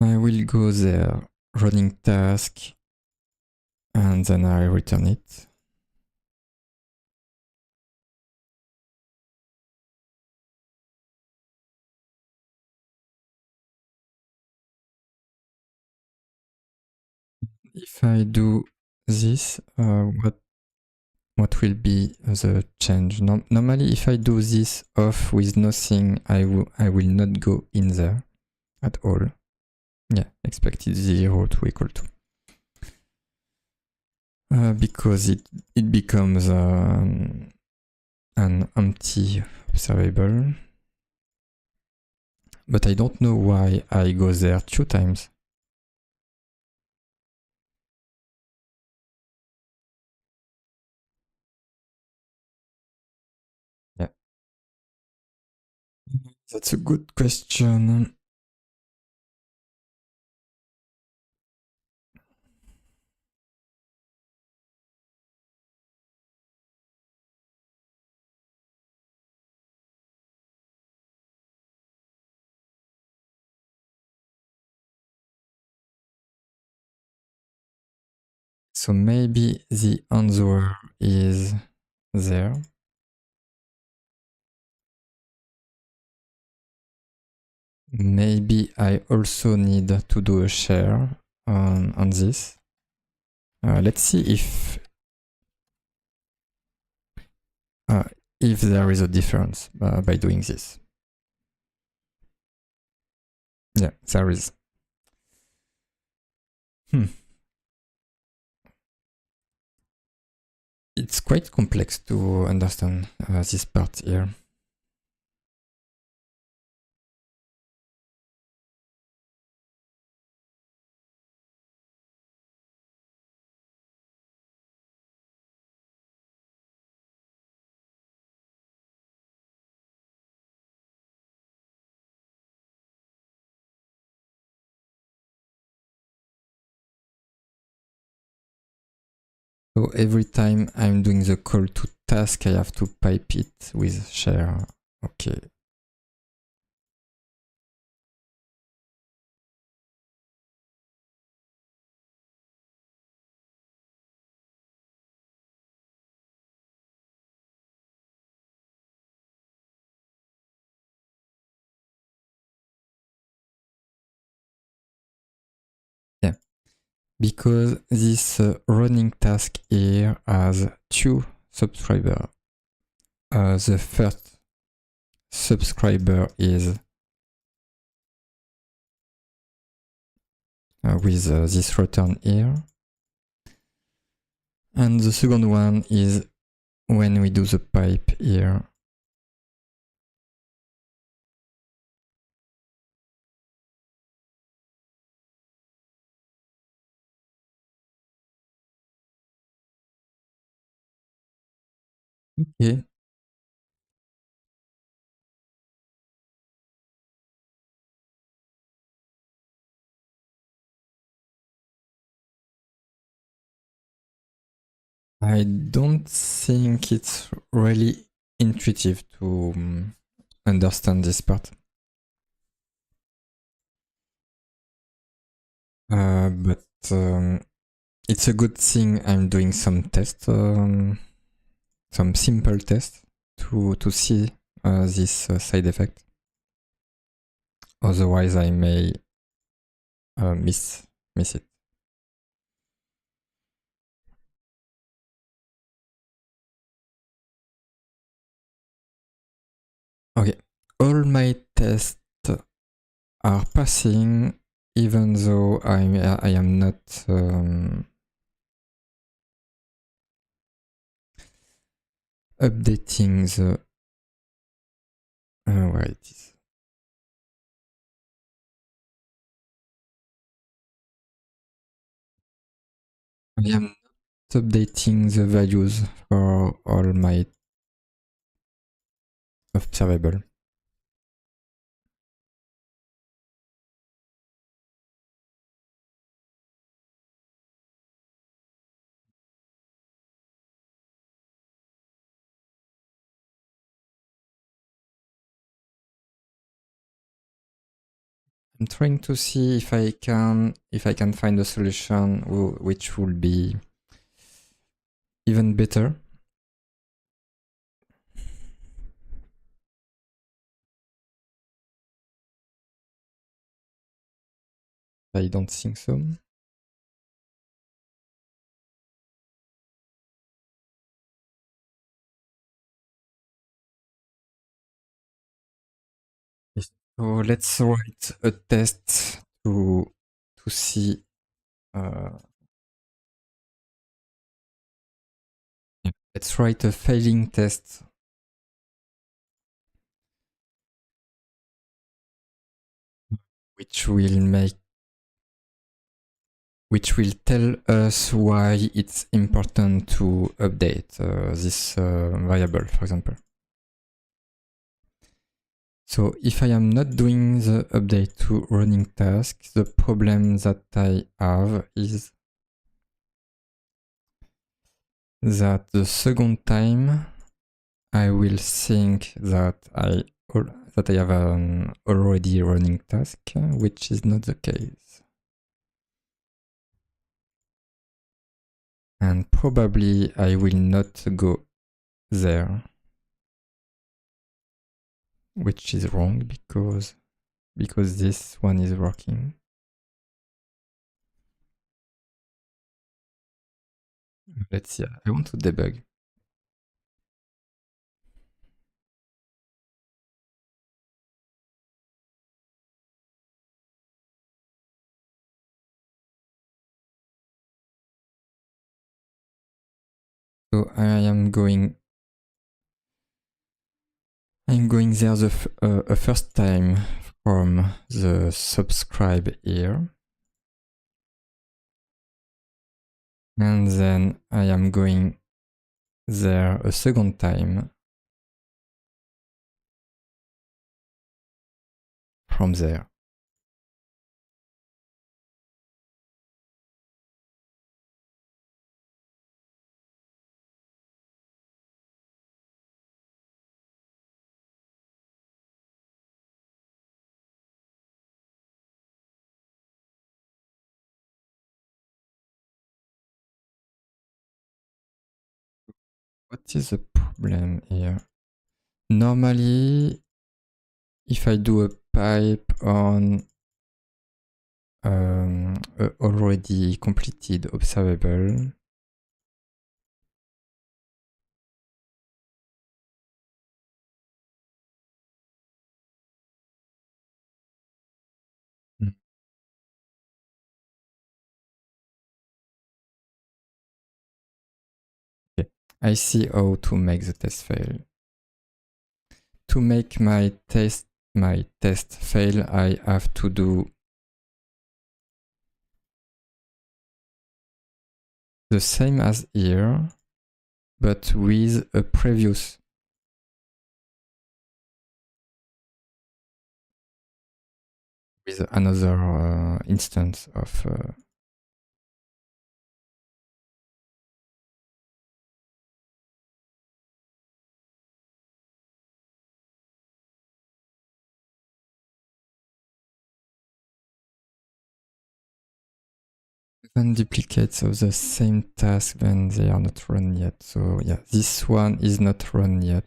Speaker 1: I will go there, running task, and then I return it. If I do this, what will be the change? Normally, if I do this off with nothing, I will not go in there at all. Yeah, expected 0 to equal to. Because it becomes an empty observable. But I don't know why I go there 2 times. Yeah. That's a good question. So maybe the answer is there. Maybe I also need to do a share on this. Let's see if there is a difference by doing this. Yeah, there is. It's quite complex to understand this part here. So every time I'm doing the call to task, I have to pipe it with share. Okay. Yeah. Because this running task here has 2 subscribers. The first subscriber is with this return here. And the second one is when we do the pipe here. Okay. I don't think it's really intuitive to understand this part. But it's a good thing I'm doing some tests, some simple tests to see this side effect. Otherwise, I may miss it. Okay, all my tests are passing, even though I am not updating the where it is. I am not updating the values for all my observable. I'm trying to see if I can find a solution which will be even better. I don't think so. So let's write a test to see. Let's write a failing test. Which will tell us why it's important to update this variable, for example. So if I am not doing the update to running task, the problem that I have is that the second time I will think that I have an already running task, which is not the case. And probably I will not go there, which is wrong because this one is working. Let's see, I want to debug. So I'm going there a first time from the subscribe here. And then I am going there a second time from there. What is the problem here? Normally, if I do a pipe on already completed observable, okay. I see how to make the test fail. To make my test fail, I have to do the same as here, but with a previous. With another instance of even duplicates of the same task when they are not run yet. So yeah, this one is not run yet.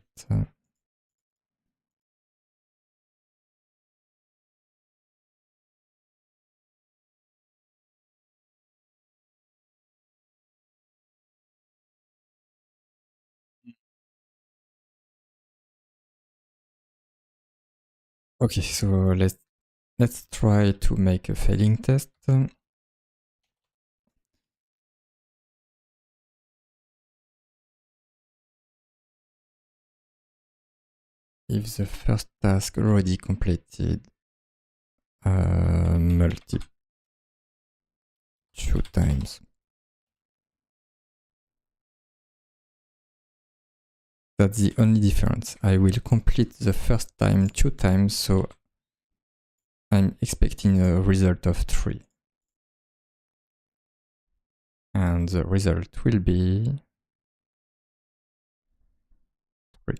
Speaker 1: Okay, so let's try to make a failing test. If the first task already completed multiple 2 times. That's the only difference. I will complete the first time 2 times, so I'm expecting a result of 3. And the result will be 3.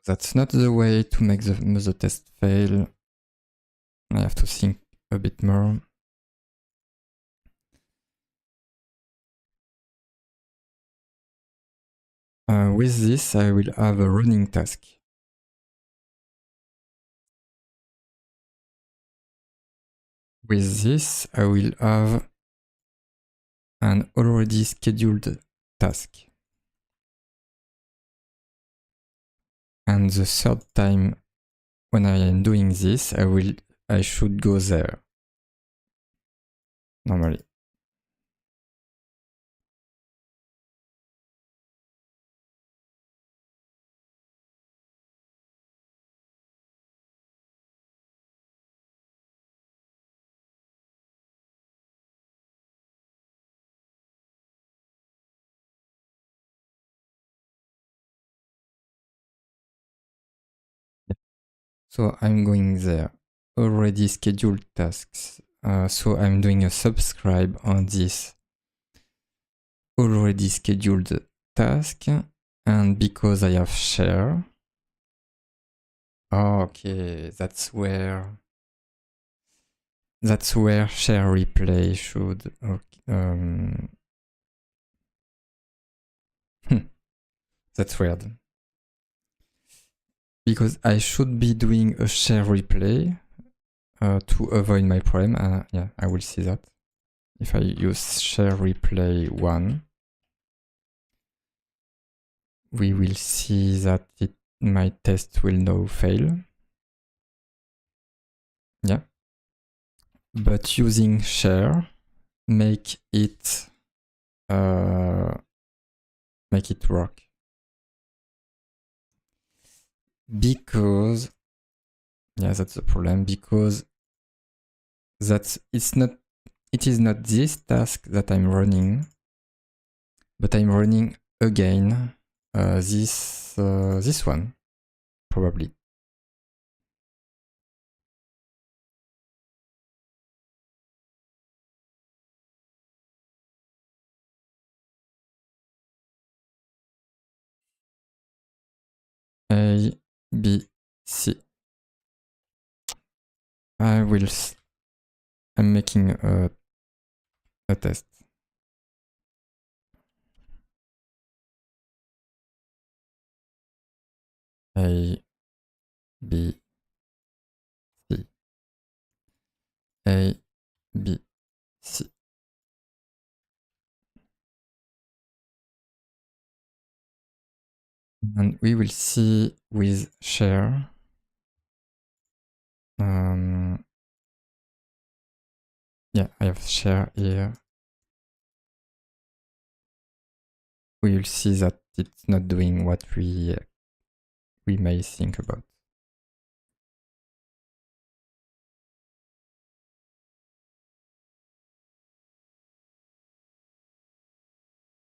Speaker 1: That's not the way to make the test fail. I have to think a bit more. With this, I will have a running task. With this, I will have an already scheduled task. And the third time when I am doing this, I should go there. Normally. So I'm going there. Already scheduled tasks. So I'm doing a subscribe on this already scheduled task. And because I have share. Okay, that's where share replay should. Okay, that's weird. Because I should be doing a share replay to avoid my problem. Yeah, I will see that. If I use share replay 1, we will see that my test will now fail. Yeah. But using share, make it work. Because, yeah, that's the problem. Because it is not this task that I'm running, but I'm running again this one, probably. A, B, C. I'm making a test. A, B, C. A, B, C. And we will see with share. Yeah, I have share here. We will see that it's not doing what we may think about.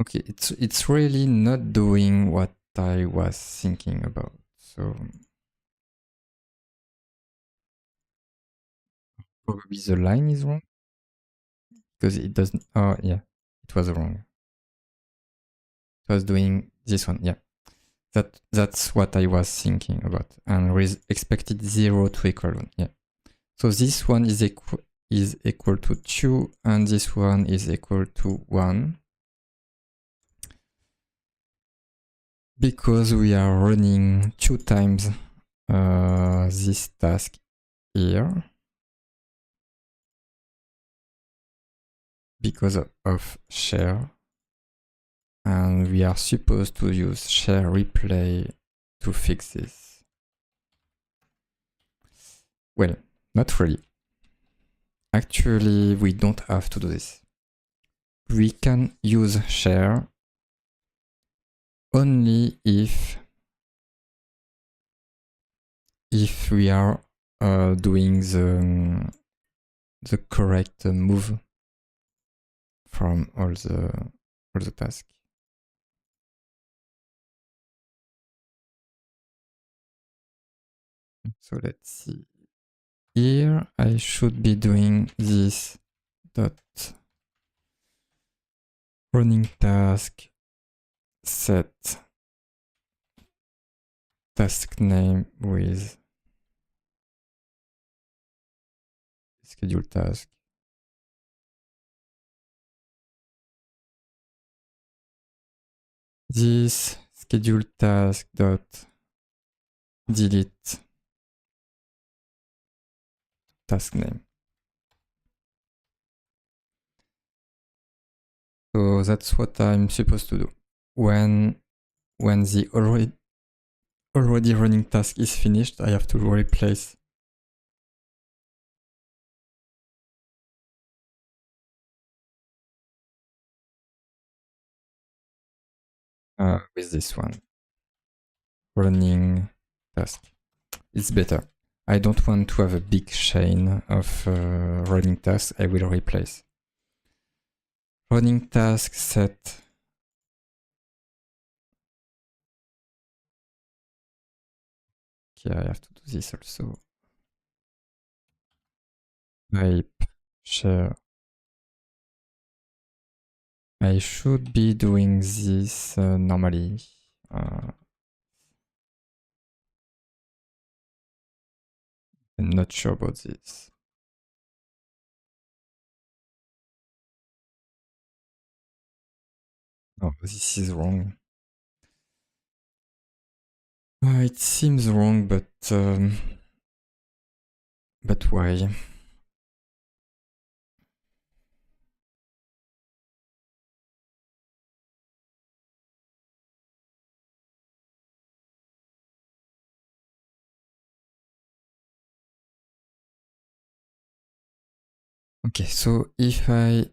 Speaker 1: Okay, it's really not doing what I was thinking about. So probably the line is wrong because it doesn't. Oh yeah, it was wrong. It was doing this one. Yeah, that's what I was thinking about, and with expected 0 to equal 1. Yeah. So this one is equal to 2, and this one is equal to 1. Because we are running 2 times this task here. Because of share. And we are supposed to use share replay to fix this. Well, not really. Actually, we don't have to do this. We can use share only if we are doing the correct move from all the tasks. So let's see. Here I should be doing this dot running task set task name with schedule task. This schedule task dot delete task name. So that's what I'm supposed to do. When the already running task is finished, I have to replace with this one. Running task. It's better. I don't want to have a big chain of running tasks. I will replace. Running task set. Okay, I have to do this also. Type share. I should be doing this normally. I'm not sure about this. Oh, this is wrong. It seems wrong, but why? Okay, so if I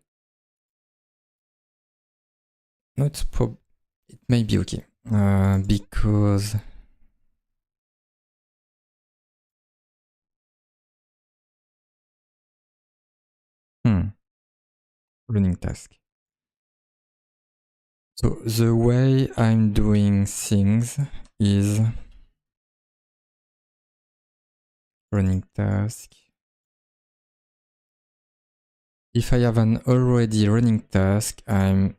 Speaker 1: no, it may be okay because running task. So the way I'm doing things is running task. If I have an already running task, I'm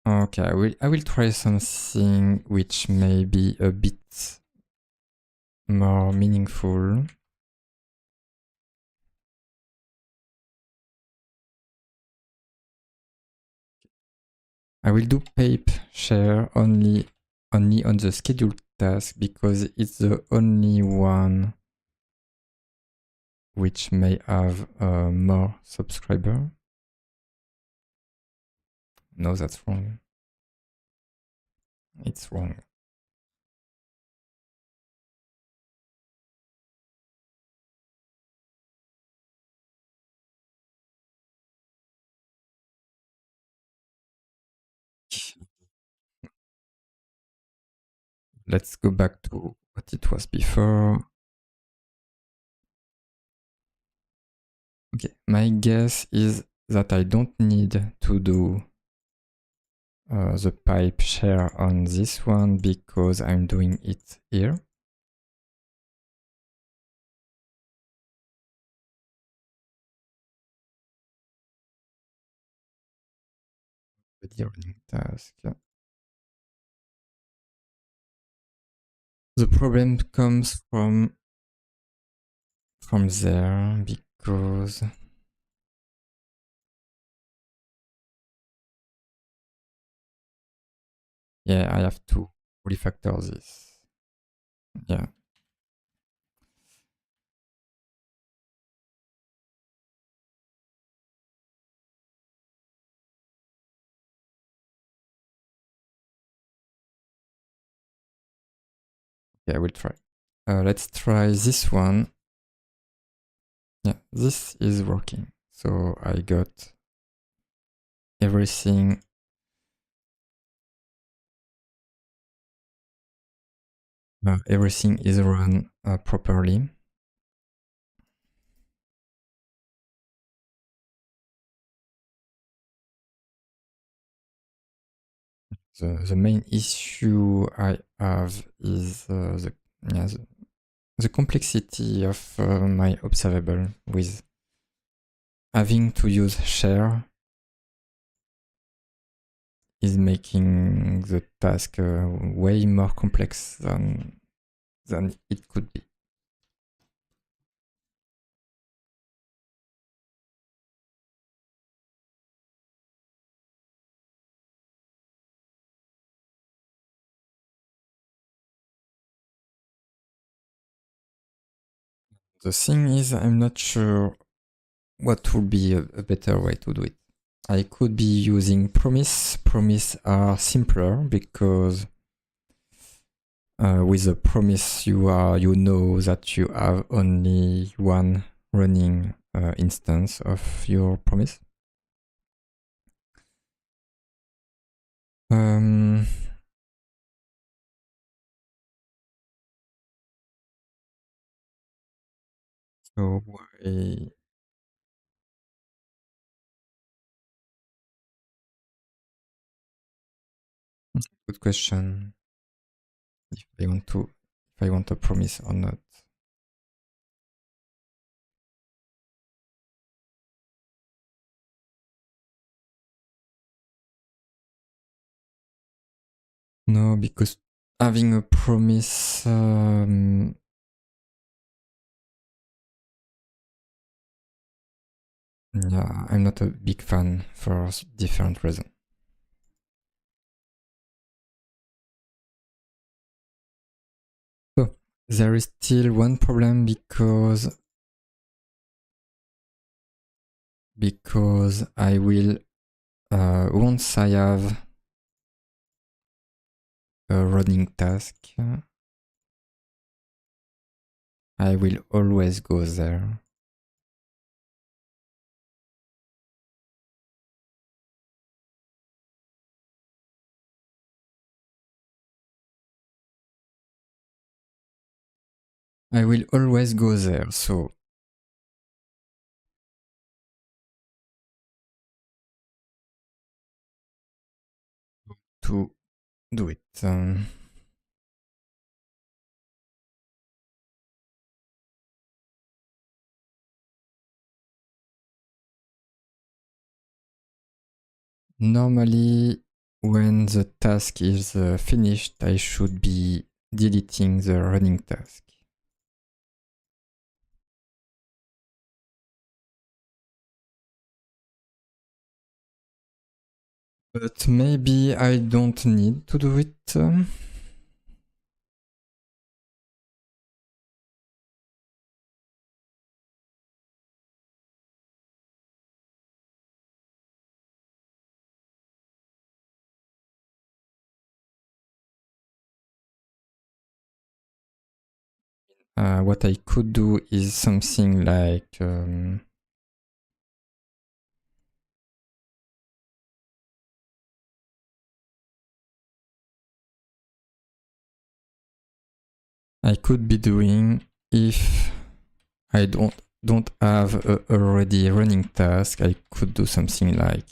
Speaker 1: okay. I will try something which may be a bit more meaningful. I will do pipe share only on the scheduled task because it's the only one which may have more subscriber. No, that's wrong. It's wrong. Let's go back to what it was before. Okay, my guess is that I don't need to do the pipe share on this one because I'm doing it here. The running task. The problem comes from there because yeah, I have to refactor this. Yeah. Yeah, I will try. Let's try this one. Yeah, this is working. So I got everything. Everything is run properly. The main issue I have is the complexity of my observable with having to use share is making the task way more complex than it could be. The thing is, I'm not sure what would be a better way to do it. I could be using promise. Promise are simpler because with a promise you know that you have only one running instance of your promise. So why? Good question. If I want a promise or not. No, because having a promise, yeah, I'm not a big fan for different reasons. So there is still one problem because I will once I have a running task, I will always go there. I will always go there, so to do it. Normally, when the task is finished, I should be deleting the running task. But maybe I don't need to do it. What I could do is something like I could be doing if I don't have a already running task. I could do something like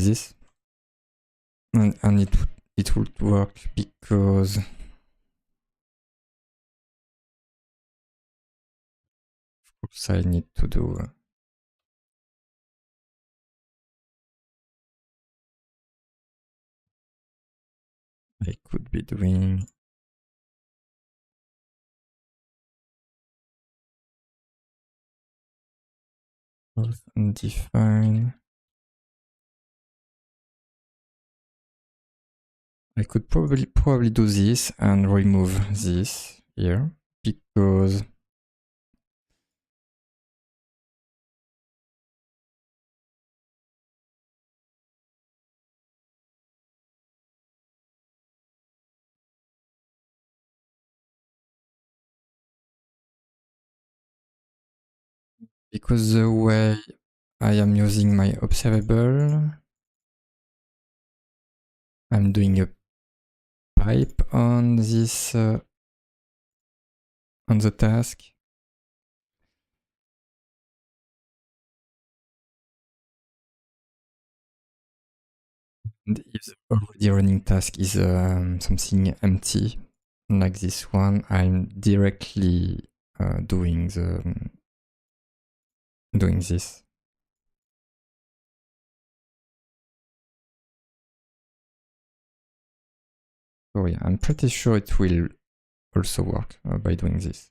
Speaker 1: this, and it would work because of course I need to do. I could be doing undefined. I could probably do this and remove this here because the way I am using my observable, I'm doing a pipe on this on the task. And if the already running task is something empty, like this one, I'm directly doing this. So yeah, I'm pretty sure it will also work by doing this.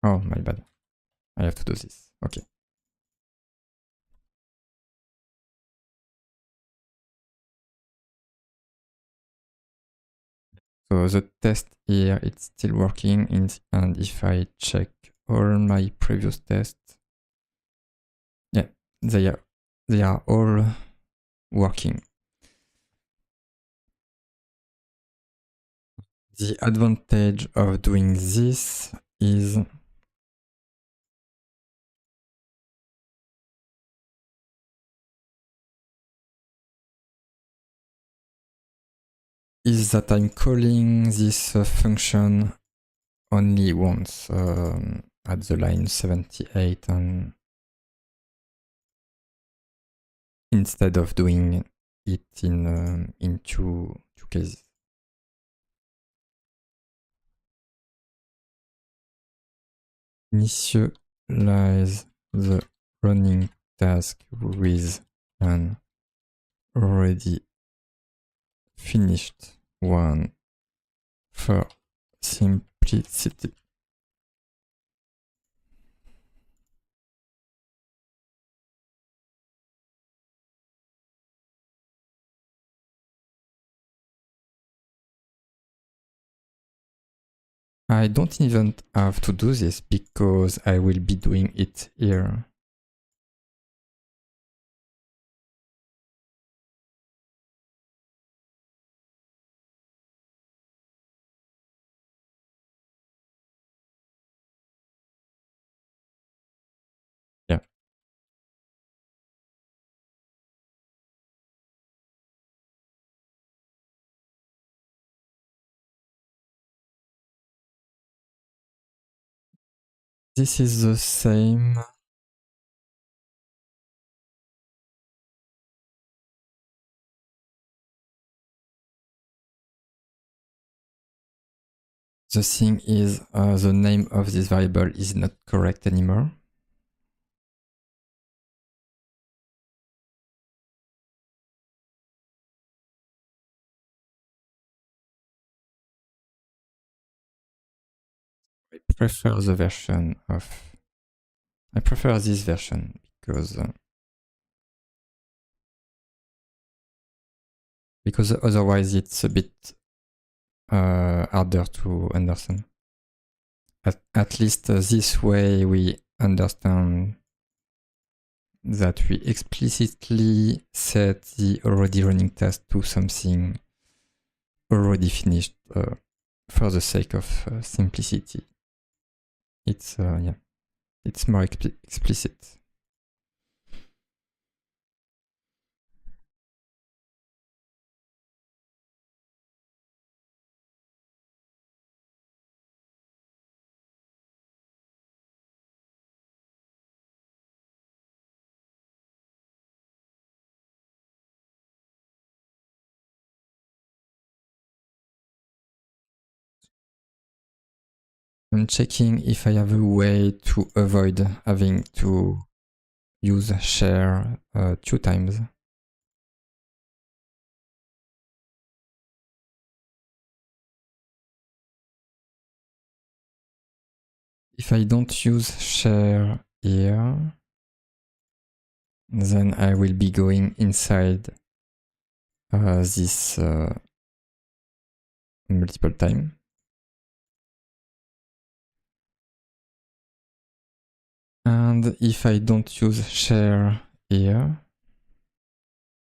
Speaker 1: Oh, my bad. I have to do this. Okay. So the test here, it's still working, and if I check all my previous tests, yeah, they are all working. The advantage of doing this is that I'm calling this function only once at the line 78, and instead of doing it in two cases. Initialize the running task with an already finished one for simplicity. I don't even have to do this because I will be doing it here. Yeah. This is the same. The thing is, the name of this variable is not correct anymore. I prefer the version of... I prefer this version because otherwise it's a bit harder to understand. At least this way we understand that we explicitly set the already running task to something already finished for the sake of simplicity. It's yeah, it's more explicit. I'm checking if I have a way to avoid having to use share 2 times. If I don't use share here, then I will be going inside this multiple time. And if I don't use share here,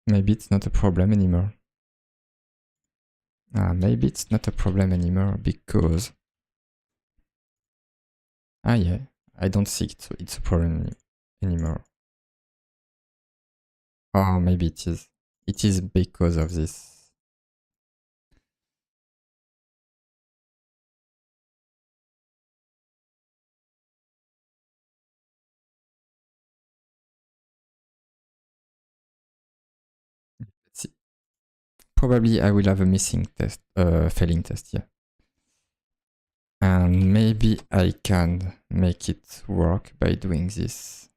Speaker 1: maybe it's not a problem anymore. Maybe it's not a problem anymore because... yeah, I don't think it's a problem anymore. Oh, maybe it is. It is because of this. probably I will have a missing test, failing test, yeah. And maybe I can make it work by doing this.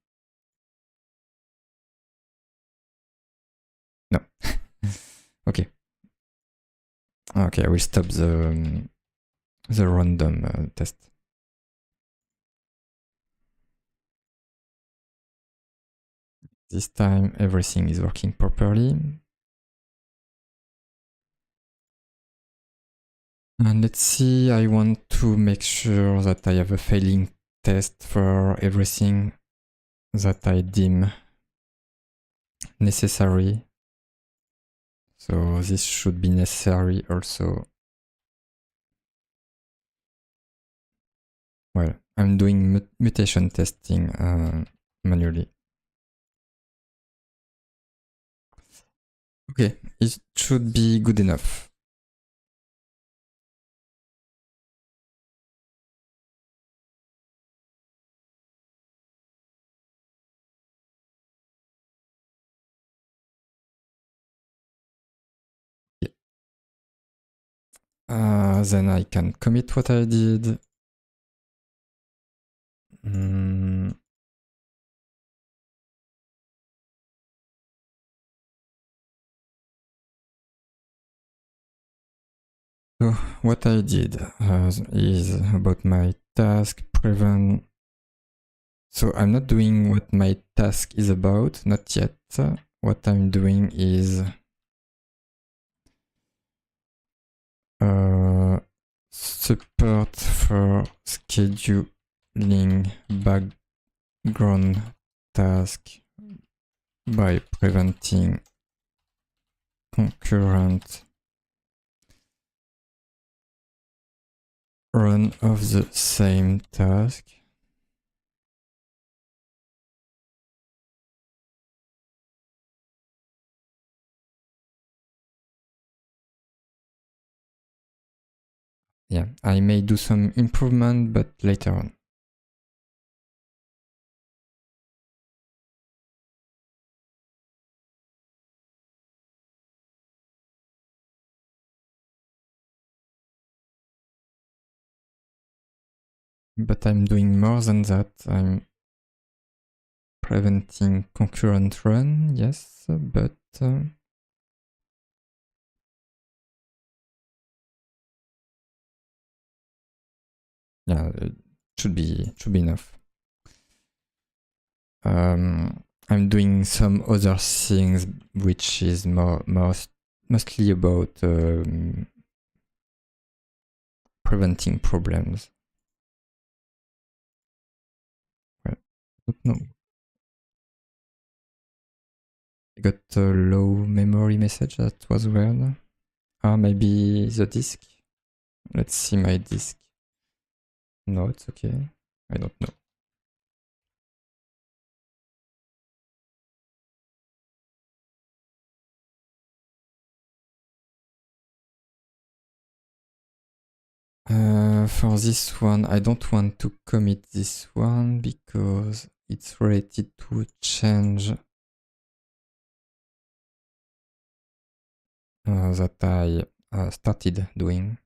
Speaker 1: No. Okay. Okay, I will stop the random test. This time everything is working properly. And let's see, I want to make sure that I have a failing test for everything that I deem necessary. So this should be necessary also. Well, I'm doing mutation testing manually. Okay, it should be good enough. Then I can commit what I did. So what I did is about my task prevent. So I'm not doing what my task is about, not yet. What I'm doing is support for scheduling background task by preventing concurrent run of the same task. Yeah, I may do some improvement, but later on. But I'm doing more than that. I'm preventing concurrent run, yes, but yeah, it should be enough. I'm doing some other things which is mostly about preventing problems. Well, I don't know. I got a low memory message, that was weird. Maybe the disk? Let's see my disk. No, it's okay. I don't know. For this one, I don't want to commit this one because it's related to change that I started doing.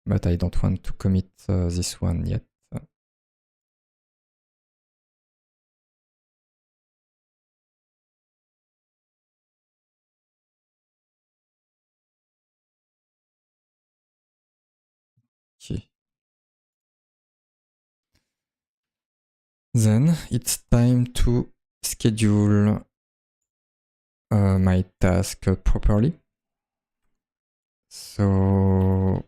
Speaker 1: But I don't want to commit this one yet. Okay. Then it's time to schedule my task properly. So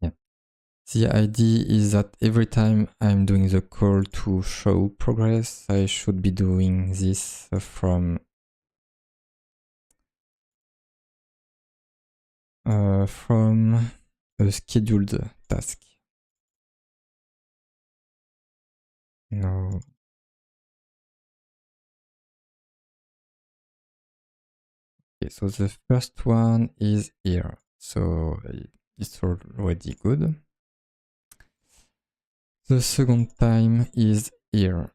Speaker 1: yeah. The idea is that every time I'm doing the call to show progress, I should be doing this from a scheduled task. No. Okay, so the first one is here. So it's already good. The second time is here.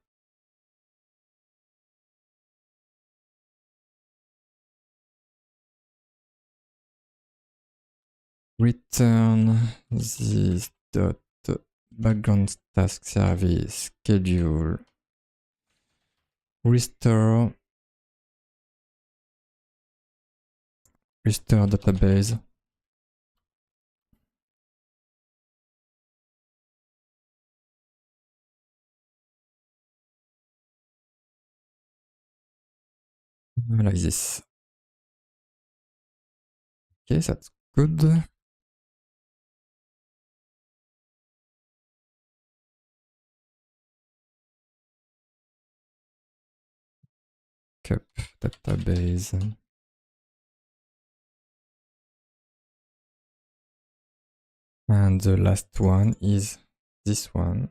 Speaker 1: Return this dot background task service schedule. Restore database. Like this. Okay, that's good. Cup database. And the last one is this one.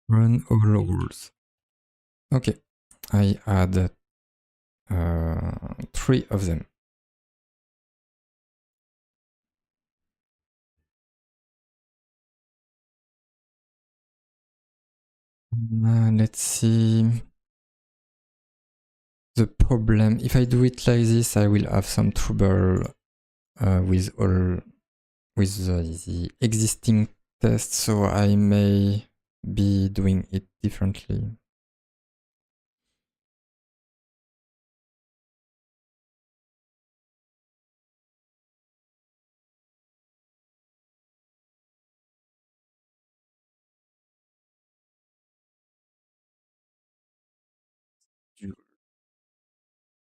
Speaker 1: Run all rules. Okay, I add 3 of them. Let's see. The problem, if I do it like this, I will have some trouble with the existing tests, so I may be doing it differently.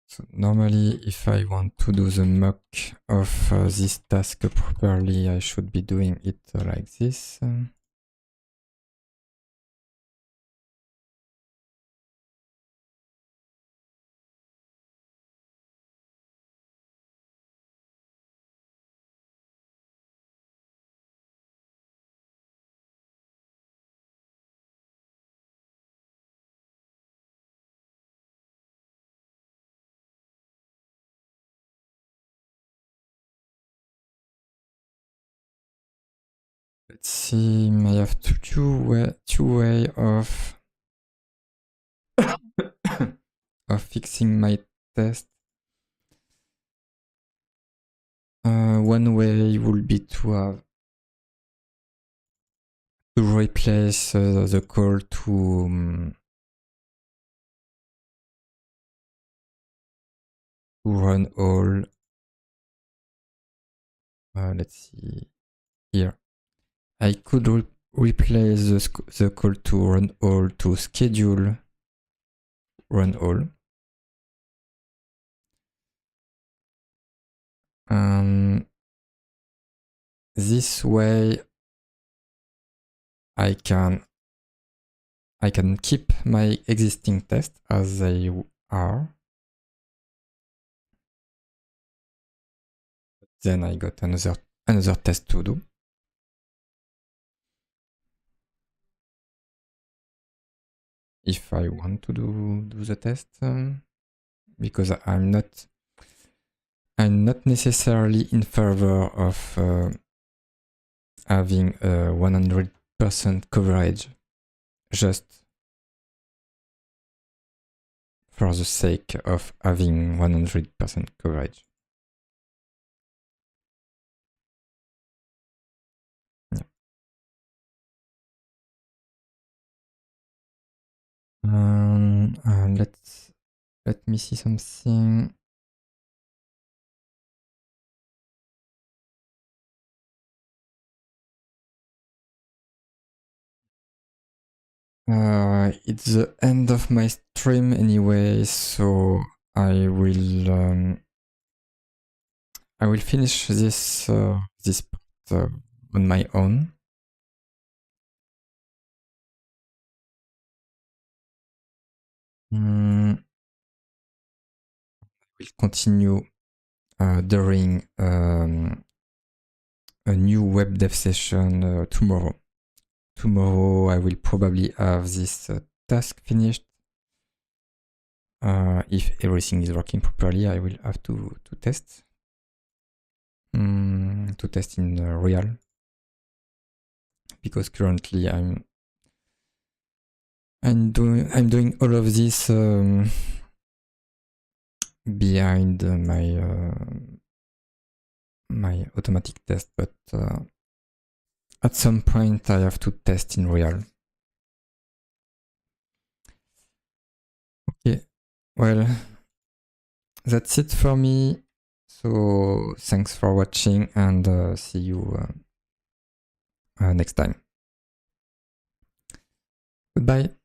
Speaker 1: So normally, if I want to do the mock of this task properly, I should be doing it like this. Let's see, I have two way of of fixing my test. One way would be to replace the call to run all. Let's see here. I could replace the call to run all to schedule run all. This way I can keep my existing tests as they are. Then I got another test to do. If I want to do the test, because I'm not necessarily in favor of having a 100% coverage just for the sake of having 100% coverage. Yeah. Let me see something. It's the end of my stream anyway, so I will finish this this part on my own. I will continue during a new WebDev session tomorrow. Tomorrow I will probably have this task finished. if everything is working properly, I will have to test. To test in real, because currently I'm doing all of this behind my automatic test, but at some point I have to test in real. Okay, well, that's it for me. So thanks for watching, and see you next time. Goodbye.